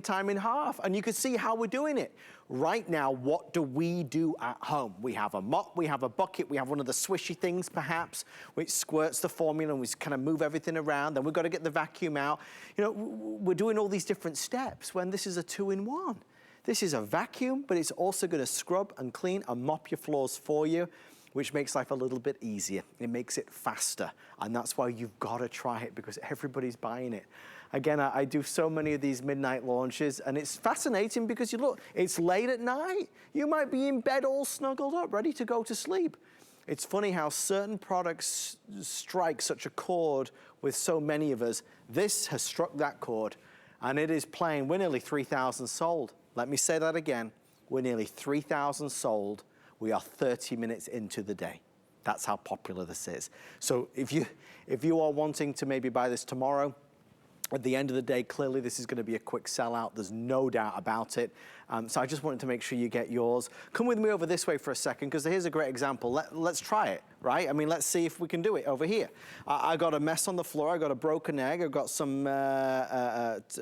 time in half. And you can see how we're doing it. Right now, what do we do at home? We have a mop, we have a bucket, we have one of the swishy things perhaps, which squirts the formula and we kind of move everything around. Then we've got to get the vacuum out. You know, we're doing all these different steps when this is a 2-in-1. This is a vacuum, but it's also gonna scrub and clean and mop your floors for you, which makes life a little bit easier. It makes it faster. And that's why you've gotta try it, because everybody's buying it. Again, I do so many of these midnight launches, and it's fascinating because you look, it's late at night. You might be in bed all snuggled up, ready to go to sleep. It's funny how certain products strike such a chord with so many of us. This has struck that chord, and it is playing. We're nearly 3,000 sold. Let me say that again. We're nearly 3,000 sold. We are 30 minutes into the day. That's how popular this is. So if you are wanting to maybe buy this tomorrow, at the end of the day, clearly this is gonna be a quick sellout. There's no doubt about it. So I just wanted to make sure you get yours. Come with me over this way for a second, because here's a great example. Let's try it, right? I mean, let's see if we can do it over here. I got a mess on the floor. I got a broken egg. I've got some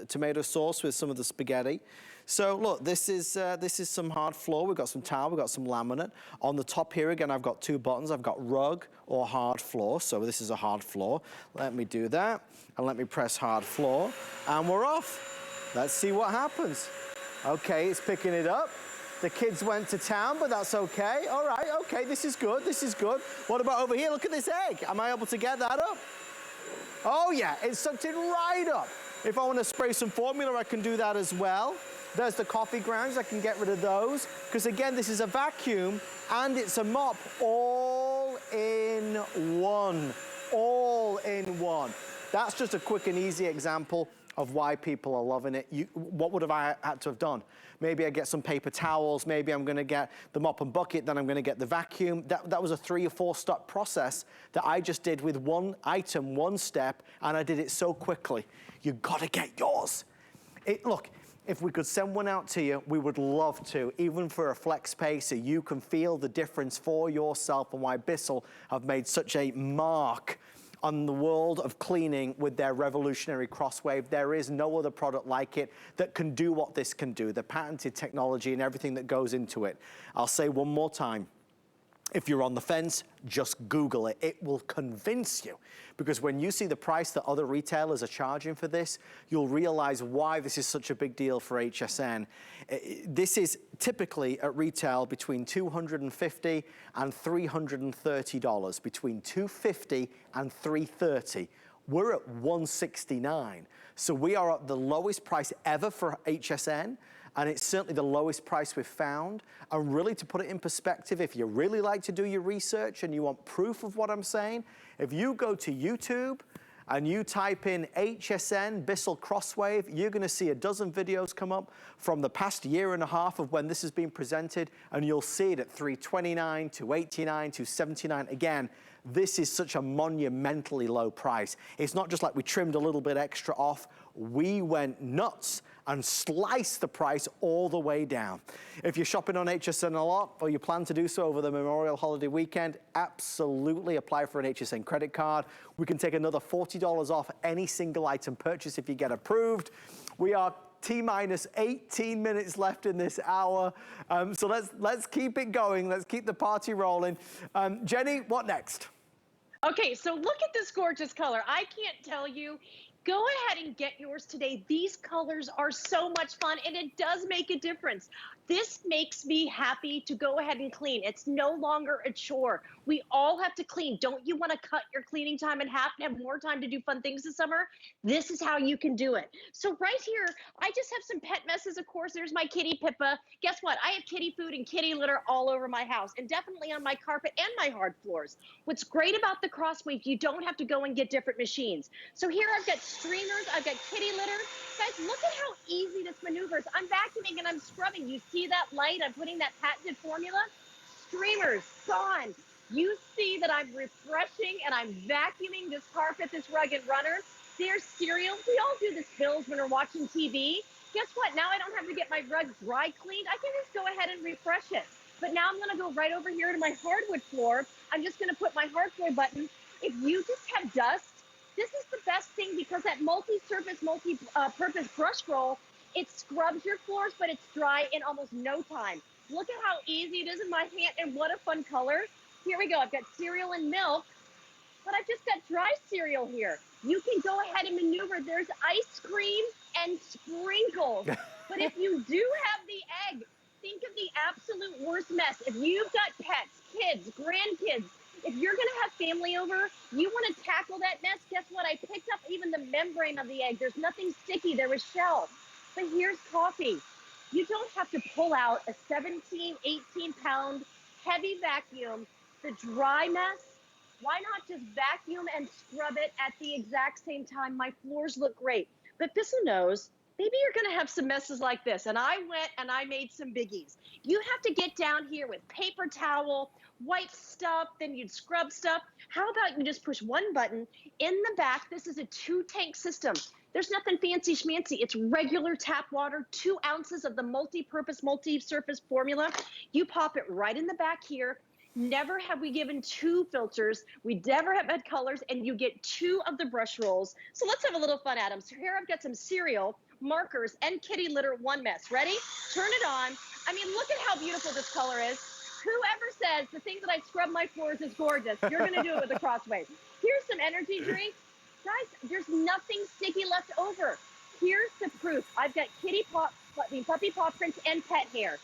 tomato sauce with some of the spaghetti. So look, this is some hard floor. We've got some towel, we've got some laminate. On the top here, again, I've got 2 buttons. I've got rug or hard floor. So this is a hard floor. Let me do that, and let me press hard floor, and we're off. Let's see what happens. Okay, it's picking it up. The kids went to town, but that's okay. All right, okay, this is good, this is good. What about over here? Look at this egg. Am I able to get that up? Oh yeah, it sucked it right up. If I want to spray some formula, I can do that as well. There's the coffee grounds, I can get rid of those. Because again, this is a vacuum and it's a mop, all in one. All in one. That's just a quick and easy example of why people are loving it. What would have I had to have done? Maybe I get some paper towels, maybe I'm gonna get the mop and bucket, then I'm gonna get the vacuum. That was a 3 or 4 step process that I just did with one item, one step, and I did it so quickly. You gotta get yours. Look, if we could send one out to you, we would love to, even for a flex pay, so you can feel the difference for yourself and why Bissell have made such a mark on the world of cleaning with their revolutionary Crosswave. There is no other product like it that can do what this can do, the patented technology and everything that goes into it. I'll say one more time. If you're on the fence, just Google it. It will convince you. Because when you see the price that other retailers are charging for this, you'll realize why this is such a big deal for HSN. This is typically at retail between $250 and $330, between $250 and $330. We're at $169. So we are at the lowest price ever for HSN. And it's certainly the lowest price we've found. And really, to put it in perspective, if you really like to do your research and you want proof of what I'm saying, if you go to YouTube and you type in HSN Bissell Crosswave, you're gonna see a dozen videos come up from the past year and a half of when this has been presented, and you'll see it at $329, $289, $279. Again, this is such a monumentally low price. It's not just like we trimmed a little bit extra off. We went nuts and sliced the price all the way down. If you're shopping on HSN a lot, or you plan to do so over the Memorial Holiday weekend, absolutely apply for an HSN credit card. We can take another $40 off any single item purchase if you get approved. We are T-minus 18 minutes left in this hour. So let's keep it going. Let's keep the party rolling. Jenny, what next? Okay, so look at this gorgeous color. I can't tell you. Go ahead and get yours today. These colors are so much fun, and it does make a difference. This makes me happy to go ahead and clean. It's no longer a chore. We all have to clean. Don't you want to cut your cleaning time in half and have more time to do fun things this summer? This is how you can do it. So right here, I just have some pet messes, of course. There's my kitty Pippa. Guess what? I have kitty food and kitty litter all over my house, and definitely on my carpet and my hard floors. What's great about the Crosswave, you don't have to go and get different machines. So here I've got streamers, I've got kitty litter. Guys, look at how easy this maneuvers. I'm vacuuming and I'm scrubbing. You see that light? I'm putting that patented formula. Streamers, gone. You see that I'm refreshing and I'm vacuuming this carpet, this rug and runner. There's cereal. We all do the spills when we're watching TV. Guess what? Now I don't have to get my rug dry cleaned. I can just go ahead and refresh it. But now I'm going to go right over here to my hardwood floor. I'm just going to put my hard floor button. If you just have dust, this is the best thing because that multi-surface, multi-purpose brush roll, it scrubs your floors, but it's dry in almost no time. Look at how easy it is in my hand, and what a fun color. Here we go. I've got cereal and milk, but I've just got dry cereal here. You can go ahead and maneuver. There's ice cream and sprinkles. But if you do have the egg, think of the absolute worst mess. If you've got pets, kids, grandkids, if you're going to have family over, you want to tackle that mess, guess what? I picked up even the membrane of the egg. There's nothing sticky. There was shell. But here's coffee. You don't have to pull out a 17, 18-pound heavy vacuum. The dry mess, why not just vacuum and scrub it at the exact same time? My floors look great. But Bissell knows maybe you're going to have some messes like this. And I went and I made some biggies. You have to get down here with paper towel, wipe stuff, then you'd scrub stuff. How about you just push one button in the back? This is a 2-tank system. There's nothing fancy schmancy. It's regular tap water, 2 ounces of the multi-purpose, multi-surface formula. You pop it right in the back here. Never have we given 2 filters. We never have had colors, and you get 2 of the brush rolls. So let's have a little fun, Adam. So here I've got some cereal, markers, and kitty litter, one mess. Ready? Turn it on. I mean, look at how beautiful this color is. Whoever says the thing that I scrub my floors is gorgeous, you're going to do it with a Crosswave. Here's some energy drink. Guys, there's nothing sticky left over. Here's the proof. I've got puppy paw prints and pet hair.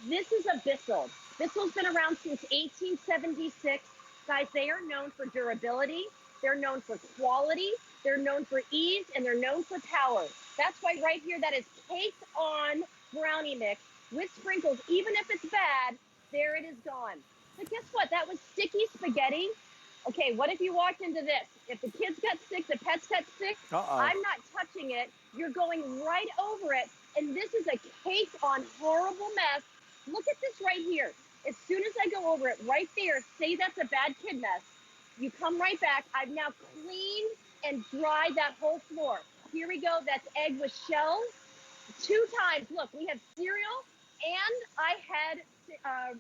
This is a Bissell. Bissell's been around since 1876. Guys, they are known for durability. They're known for quality. They're known for ease, and they're known for power. That's why right here, that is caked on brownie mix with sprinkles. Even if it's bad, there it is gone. But guess what? That was sticky spaghetti. Okay, what if you walked into this? If the kids got sick, the pets got sick, I'm not touching it. You're going right over it. And this is a cake on horrible mess. Look at this right here. As soon as I go over it right there, say that's a bad kid mess. You come right back. I've now cleaned and dried that whole floor. Here we go. That's egg with shells. 2 times. Look, we have cereal and I had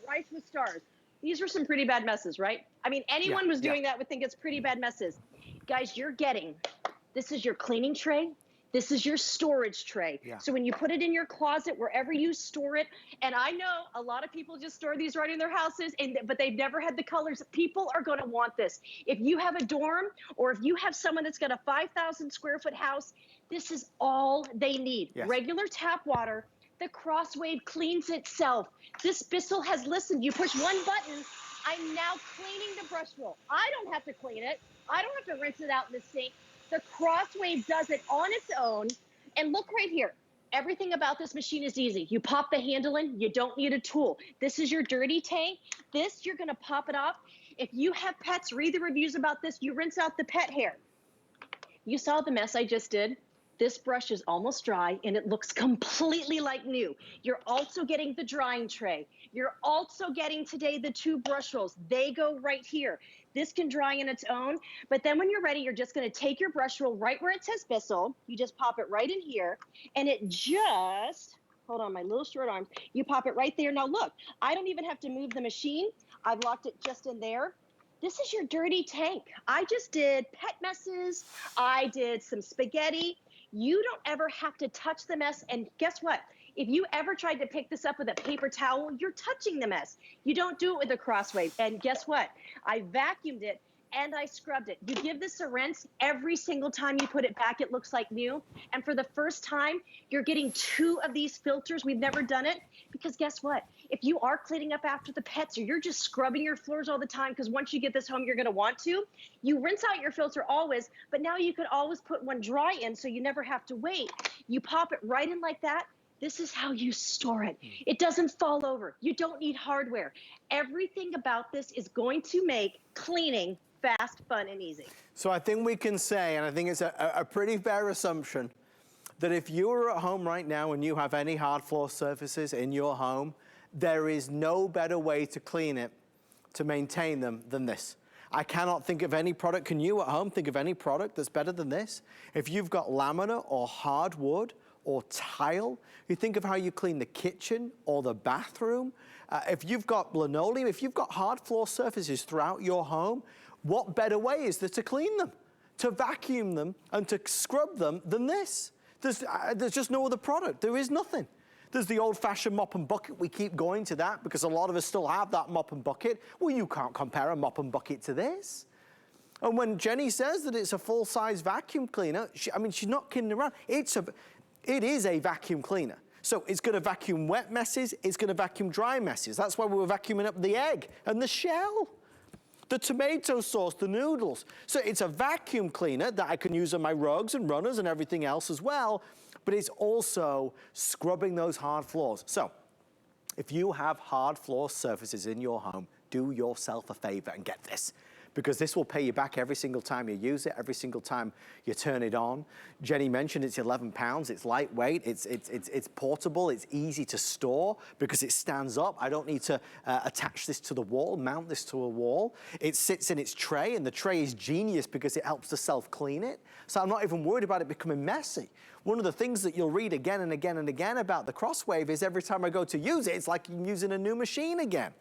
rice with stars. These were some pretty bad messes, right? I mean, anyone was doing that would think it's pretty bad messes. Guys, you're getting, this is your cleaning tray. This is your storage tray. So when you put it in your closet, wherever you store it, and I know a lot of people just store these right in their houses, but they've never had the colors. People are going to want this. If you have a dorm, or if you have someone that's got a 5,000 square foot house, this is all they need. Regular tap water. The Crosswave cleans itself. This Bissell has listened. You push one button, I'm now cleaning the brush roll. I don't have to clean it. I don't have to rinse it out in the sink. The Crosswave does it on its own. And look right here. Everything about this machine is easy. You pop the handle in, you don't need a tool. This is your dirty tank. This, you're gonna pop it off. If you have pets, read the reviews about this. You rinse out the pet hair. You saw the mess I just did. This brush is almost dry and it looks completely like new. You're also getting the drying tray. You're also getting today the 2 brush rolls. They go right here. This can dry in its own, but then when you're ready, you're just gonna take your brush roll right where it says Bissell. You just pop it right in here, and it just, hold on, my little short arms. You pop it right there. Now look, I don't even have to move the machine. I've locked it just in there. This is your dirty tank. I just did pet messes. I did some spaghetti. You don't ever have to touch the mess. And guess what? If you ever tried to pick this up with a paper towel, you're touching the mess. You don't do it with a Crosswave. And guess what? I vacuumed it and I scrubbed it. You give this a rinse every single time you put it back, it looks like new. And for the first time, you're getting 2 of these filters. We've never done it because guess what? If you are cleaning up after the pets or you're just scrubbing your floors all the time, because once you get this home, you're gonna want to, you rinse out your filter always, but now you could always put one dry in so you never have to wait. You pop it right in like that. This is how you store it. It doesn't fall over. You don't need hardware. Everything about this is going to make cleaning fast, fun, and easy. So I think we can say, and I think it's a pretty fair assumption, that if you are at home right now and you have any hard floor surfaces in your home, there is no better way to clean it, to maintain them than this. I cannot think of any product. Can you at home think of any product that's better than this? If you've got laminate or hardwood or tile, you think of how you clean the kitchen or the bathroom. If you've got linoleum, if you've got hard floor surfaces throughout your home, what better way is there to clean them, to vacuum them and to scrub them than this? There's just no other product. There is nothing. There's the old-fashioned mop and bucket. We keep going to that because a lot of us still have that mop and bucket. Well, you can't compare a mop and bucket to this. And when Jenny says that it's a full-size vacuum cleaner, she's not kidding around. It is a vacuum cleaner. So it's gonna vacuum wet messes, it's gonna vacuum dry messes. That's why we were vacuuming up the egg and the shell, the tomato sauce, the noodles. So it's a vacuum cleaner that I can use on my rugs and runners and everything else as well, but it's also scrubbing those hard floors. So if you have hard floor surfaces in your home, do yourself a favor and get this, because this will pay you back every single time you use it, every single time you turn it on. Jenny mentioned it's 11 pounds, it's lightweight, it's portable, it's easy to store because it stands up. I don't need to attach this to the wall, mount this to a wall. It sits in its tray, and the tray is genius because it helps to self-clean it. So I'm not even worried about it becoming messy. One of the things that you'll read again and again and again about the Crosswave is every time I go to use it, it's like I'm using a new machine again.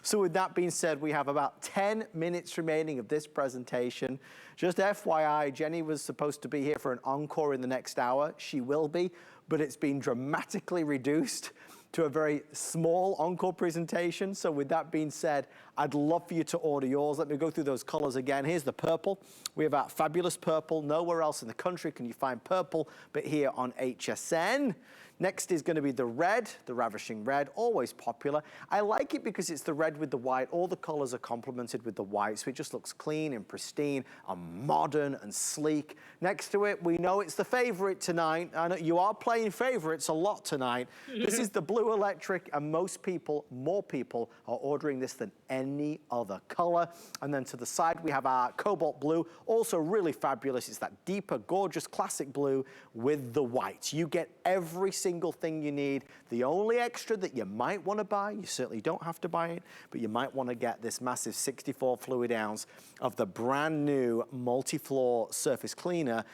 So with that being said, we have about 10 minutes remaining of this presentation. Just FYI, Jenny was supposed to be here for an encore in the next hour. She will be, but it's been dramatically reduced to a very small encore presentation. So with that being said, I'd love for you to order yours. Let me go through those colors again. Here's the purple. We have our fabulous purple. Nowhere else in the country can you find purple, but here on HSN. Next is going to be the red, the ravishing red, always popular. I like it because it's the red with the white. All the colors are complemented with the white, so it just looks clean and pristine and modern and sleek. Next to it, we know it's the favorite tonight. I know you are playing favorites a lot tonight. This is the blue electric, and most people, more people, are ordering this than any other color. And then to the side, we have our cobalt blue, also really fabulous. It's that deeper, gorgeous, classic blue with the white. You get every single thing you need. The only extra that you might want to buy, you certainly don't have to buy it, but you might want to get this massive 64 fluid ounce of the brand new multi-floor surface cleaner,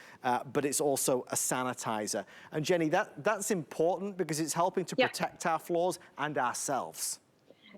but it's also a sanitizer. And Jenny, that's important because it's helping to protect our floors and ourselves.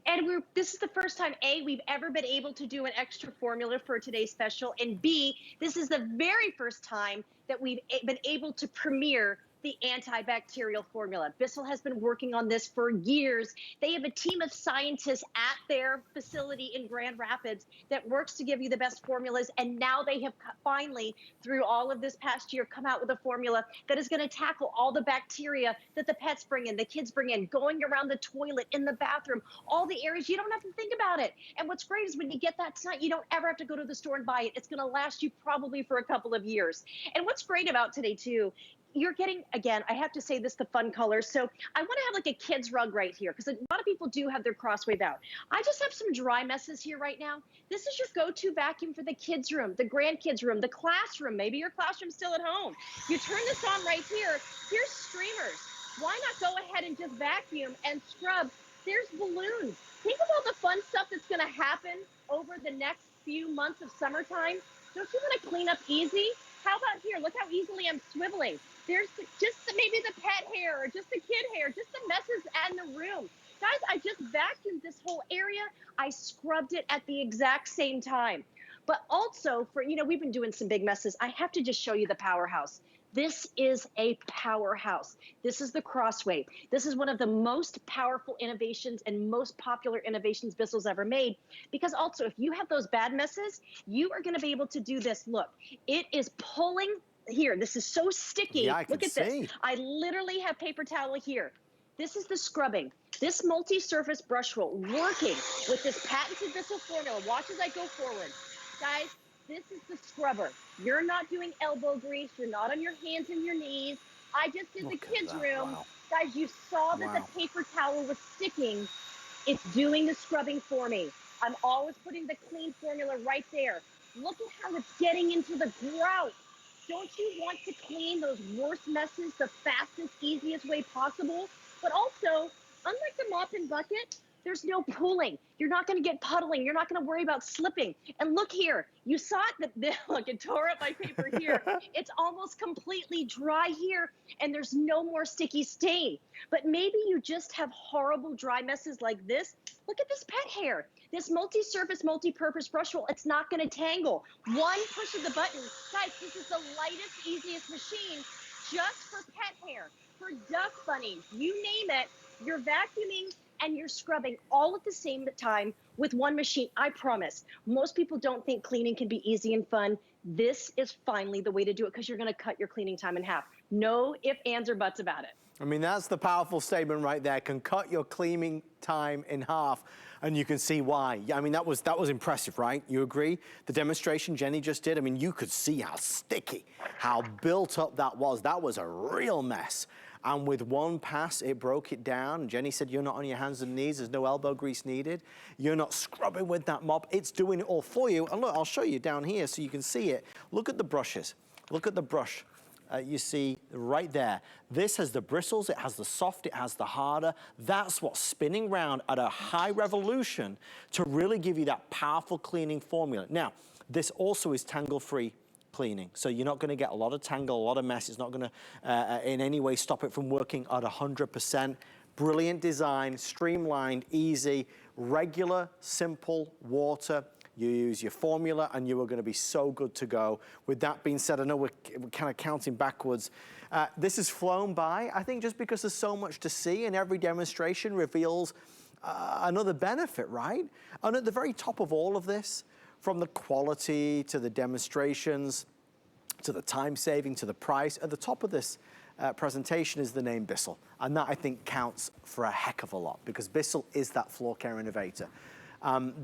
And this is the first time, A, we've ever been able to do an extra formula for today's special, and B, this is the very first time that we've been able to premiere the antibacterial formula. Bissell has been working on this for years. They have a team of scientists at their facility in Grand Rapids that works to give you the best formulas, and now they have finally, through all of this past year, come out with a formula that is going to tackle all the bacteria that the pets bring in, the kids bring in, going around the toilet, in the bathroom, all the areas. You don't have to think about it. And what's great is when you get that tonight, you don't ever have to go to the store and buy it. It's going to last you probably for a couple of years. And what's great about today, too, you're getting, again, I have to say this, the fun colors. So I want to have like a kid's rug right here because a lot of people do have their Crosswave out. I just have some dry messes here right now. This is your go-to vacuum for the kids' room, the grandkids' room, the classroom. Maybe your classroom's still at home. You turn this on right here. Here's streamers. Why not go ahead and just vacuum and scrub? There's balloons. Think of all the fun stuff that's going to happen over the next few months of summertime, don't you want to clean up easy? How about here? Look how easily I'm swiveling. There's just maybe the pet hair or just the kid hair, just the messes in the room. Guys, I just vacuumed this whole area. I scrubbed it at the exact same time. But also for, we've been doing some big messes. I have to just show you the powerhouse. This is a powerhouse. This is the Crosswave. This is one of the most powerful innovations and most popular innovations Bissell's ever made. Because also, if you have those bad messes, you are gonna be able to do this. Look, it is pulling here. This is so sticky. Yeah, I can Look at see. this. I literally have paper towel here. This is the scrubbing. This multi-surface brush roll working with this patented Bissell formula. Watch as I go forward. Guys, this is the scrubber. You're not doing elbow grease. You're not on your hands and your knees. I just did the kids' room. Wow. Guys, you saw that the paper towel was sticking. It's doing the scrubbing for me. I'm always putting the clean formula right there. Look at how it's getting into the grout. Don't you want to clean those worst messes the fastest, easiest way possible? But also, unlike the mop and bucket, there's no pooling. You're not gonna get puddling. You're not gonna worry about slipping. And look here, you saw it, look, it tore up my paper here. It's almost completely dry here, and there's no more sticky stain. But maybe you just have horrible dry messes like this. Look at this pet hair. This multi-surface, multi-purpose brush roll, it's not gonna tangle. One push of the button. Guys, this is the lightest, easiest machine just for pet hair, for duck bunnies, you name it. You're vacuuming and you're scrubbing all at the same time with one machine. I promise. Most people don't think cleaning can be easy and fun. This is finally the way to do it because you're going to cut your cleaning time in half. No ifs, ands, or buts about it. I mean, that's the powerful statement right there. Can cut your cleaning time in half, and you can see why. I mean, that was impressive, right? You agree? The demonstration Jenny just did, I mean, you could see how sticky, how built up that was. That was a real mess. And with one pass, it broke it down. Jenny said you're not on your hands and knees. There's no elbow grease needed. You're not scrubbing with that mop. It's doing it all for you. And look, I'll show you down here so you can see it. Look at the brushes. Look at the brush. You see right there. This has the bristles, it has the soft, it has the harder. That's what's spinning round at a high revolution to really give you that powerful cleaning formula. Now, this also is tangle-free cleaning. So you're not gonna get a lot of tangle, a lot of mess. It's not gonna in any way stop it from working at 100%. Brilliant design, streamlined, easy, regular, simple water. You use your formula and you are gonna be so good to go. With that being said, I know we're kind of counting backwards. This has flown by, I think just because there's so much to see and every demonstration reveals another benefit, right? And at the very top of all of this, from the quality to the demonstrations, to the time saving, to the price, at the top of this presentation is the name Bissell. And that I think counts for a heck of a lot because Bissell is that floor care innovator.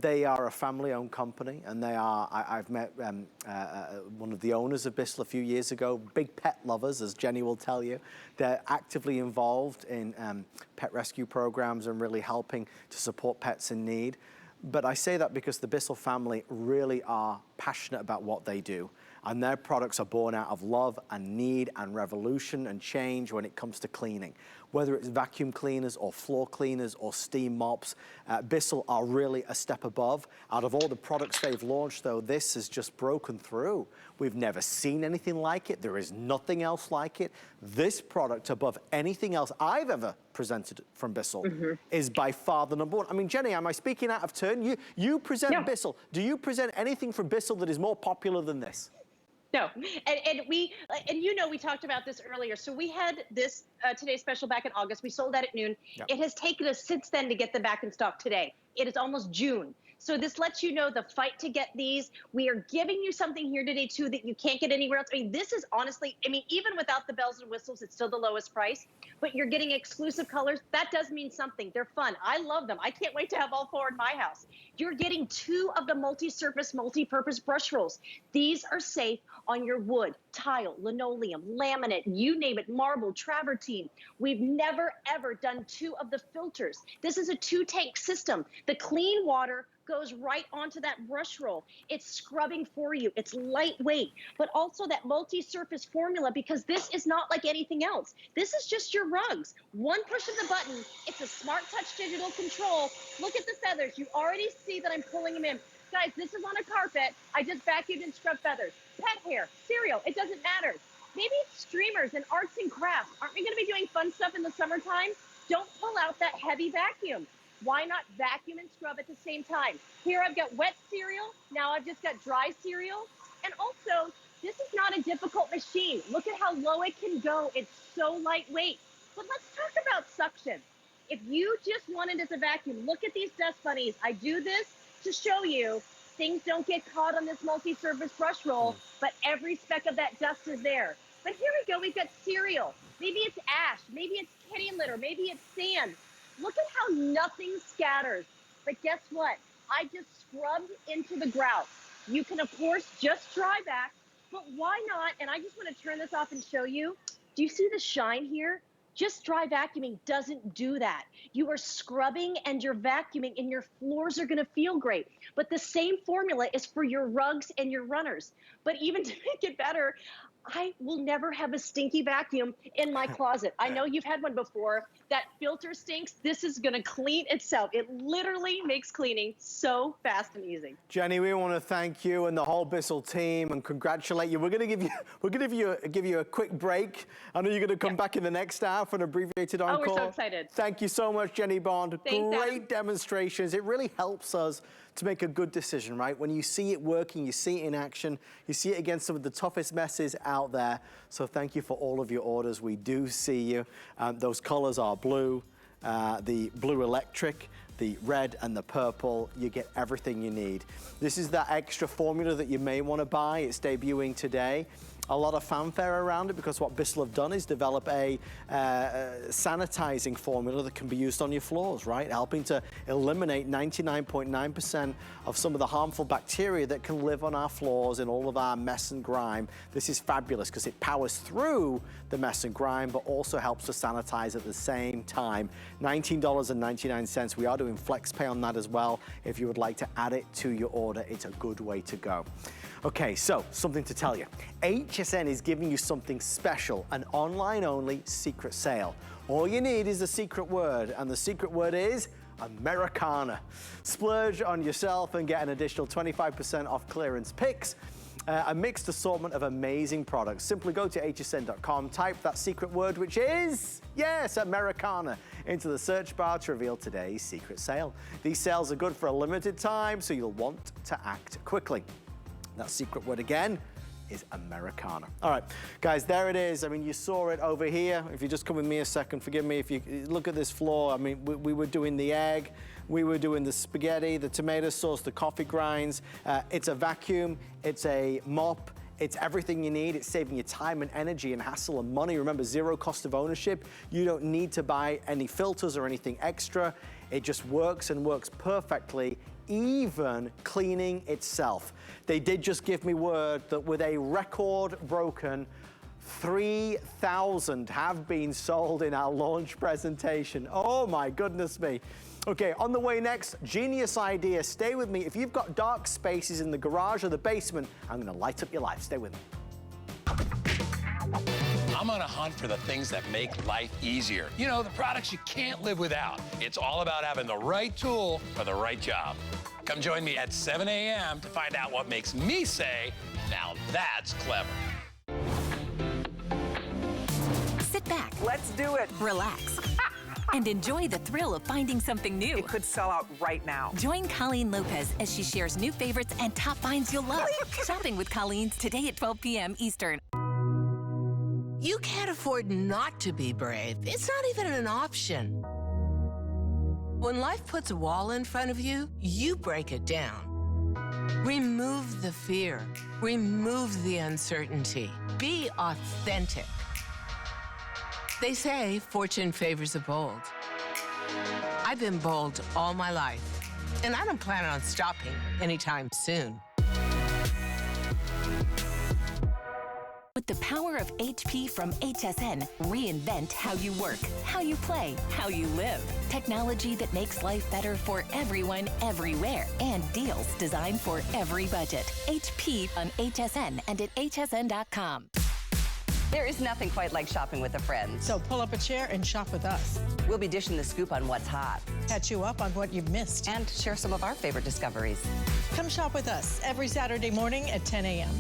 They are a family-owned company, and they are, I've met one of the owners of Bissell a few years ago, big pet lovers, as Jenny will tell you. They're actively involved in pet rescue programs and really helping to support pets in need. But I say that because the Bissell family really are passionate about what they do. And their products are born out of love and need and revolution and change when it comes to cleaning. Whether it's vacuum cleaners or floor cleaners or steam mops, Bissell are really a step above. Out of all the products they've launched, though, this has just broken through. We've never seen anything like it. There is nothing else like it. This product, above anything else I've ever presented from Bissell, is by far the number one. I mean, Jenny, am I speaking out of turn? You present Bissell. Do you present anything from Bissell that is more popular than this? No, and we talked about this earlier. So we had this today's special back in August. We sold that at noon. Yep. It has taken us since then to get them back in stock today. It is almost June. So this lets you know the fight to get these. We are giving you something here today, too, that you can't get anywhere else. I mean, this is honestly, even without the bells and whistles, it's still the lowest price. But you're getting exclusive colors. That does mean something. They're fun. I love them. I can't wait to have all four in my house. You're getting 2 of the multi-surface, multi-purpose brush rolls. These are safe on your wood, tile, linoleum, laminate, you name it, marble, travertine. We've never, ever done 2 of the filters. This is a 2-tank system. The clean water goes right onto that brush roll. It's scrubbing for you. It's lightweight, but also that multi-surface formula, because this is not like anything else. This is just your rugs. One push of the button. It's a smart touch digital control. Look at the feathers. You already see that I'm pulling them in. Guys, this is on a carpet. I just vacuumed and scrubbed feathers. Pet hair, cereal, it doesn't matter. Maybe it's streamers and arts and crafts. Aren't we gonna be doing fun stuff in the summertime? Don't pull out that heavy vacuum. Why not vacuum and scrub at the same time? Here I've got wet cereal. Now I've just got dry cereal. And also, this is not a difficult machine. Look at how low it can go. It's so lightweight. But let's talk about suction. If you just want it as a vacuum, look at these dust bunnies. I do this to show you things don't get caught on this multi-surface brush roll, but every speck of that dust is there. But here we go, we've got cereal. Maybe it's ash, maybe it's kitty litter, maybe it's sand. Look at how nothing scatters. But guess what? I just scrubbed into the grout. You can, of course, just dry vac, but why not? And I just want to turn this off and show you. Do you see the shine here? Just dry vacuuming doesn't do that. You are scrubbing and you're vacuuming and your floors are gonna feel great. But the same formula is for your rugs and your runners. But even to make it better, I will never have a stinky vacuum in my closet. I know you've had one before. That filter stinks. This is gonna clean itself. It literally makes cleaning so fast and easy. Jenny, we want to thank you and the whole Bissell team and congratulate you. We're going to give you a quick break. I know you're going to come back in the next hour for an abbreviated encore. Oh, we're so excited. Thank you so much, Jenny Bond. Thanks, Great Adam. demonstrations. It really helps us to make a good decision, right? When you see it working, you see it in action, you see it against some of the toughest messes out there. So thank you for all of your orders. We do see you. Those colors are blue, the blue electric, the red and the purple. You get everything you need. This is that extra formula that you may want to buy. It's debuting today. A lot of fanfare around it because what Bissell have done is develop a sanitizing formula that can be used on your floors, right? Helping to eliminate 99.9% of some of the harmful bacteria that can live on our floors and all of our mess and grime. This is fabulous because it powers through the mess and grime, but also helps to sanitize at the same time. $19.99. We are doing flex pay on that as well. If you would like to add it to your order, it's a good way to go. Okay, so something to tell you. HSN is giving you something special, an online-only secret sale. All you need is a secret word, and the secret word is Americana. Splurge on yourself and get an additional 25% off clearance picks. A mixed assortment of amazing products. Simply go to hsn.com, type that secret word, which is, yes, Americana, into the search bar to reveal today's secret sale. These sales are good for a limited time, so you'll want to act quickly. That secret word again is Americana. All right, guys, there it is. I mean, you saw it over here. If you just come with me a second, forgive me if you look at this floor. I mean, we were doing the egg, we were doing the spaghetti, the tomato sauce, the coffee grinds. It's a vacuum, it's a mop, it's everything you need. It's saving you time and energy and hassle and money. Remember, zero cost of ownership. You don't need to buy any filters or anything extra. It just works and works perfectly, even cleaning itself. They did just give me word that with a record broken 3,000 have been sold in our launch presentation. Oh my goodness me. Okay, on the way next, genius idea. Stay with me. If you've got dark spaces in the garage or the basement, I'm gonna light up your life. Stay with me. I'm on a hunt for the things that make life easier. You know, the products you can't live without. It's all about having the right tool for the right job. Come join me at 7 a.m. to find out what makes me say, now that's clever. Sit back. Let's do it. Relax. And enjoy the thrill of finding something new. It could sell out right now. Join Colleen Lopez as she shares new favorites and top finds you'll love. Shopping with Colleen's today at 12 p.m. Eastern. You can't afford not to be brave. It's not even an option. When life puts a wall in front of you, you break it down. Remove the fear. Remove the uncertainty. Be authentic. They say fortune favors the bold. I've been bold all my life, and I don't plan on stopping anytime soon. With the power of HP from HSN, reinvent how you work, how you play, how you live. Technology that makes life better for everyone, everywhere. And deals designed for every budget. HP on HSN and at hsn.com. There is nothing quite like shopping with a friend. So pull up a chair and shop with us. We'll be dishing the scoop on what's hot. Catch you up on what you've missed. And share some of our favorite discoveries. Come shop with us every Saturday morning at 10 a.m.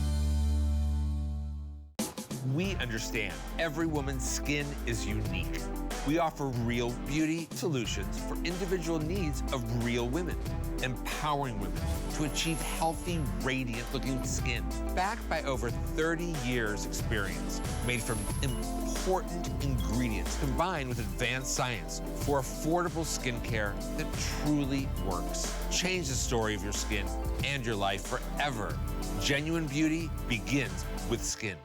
We understand every woman's skin is unique. We offer real beauty solutions for individual needs of real women, empowering women to achieve healthy, radiant-looking skin. Backed by over 30 years' experience, made from important ingredients combined with advanced science for affordable skincare that truly works. Change the story of your skin and your life forever. Genuine beauty begins with skin.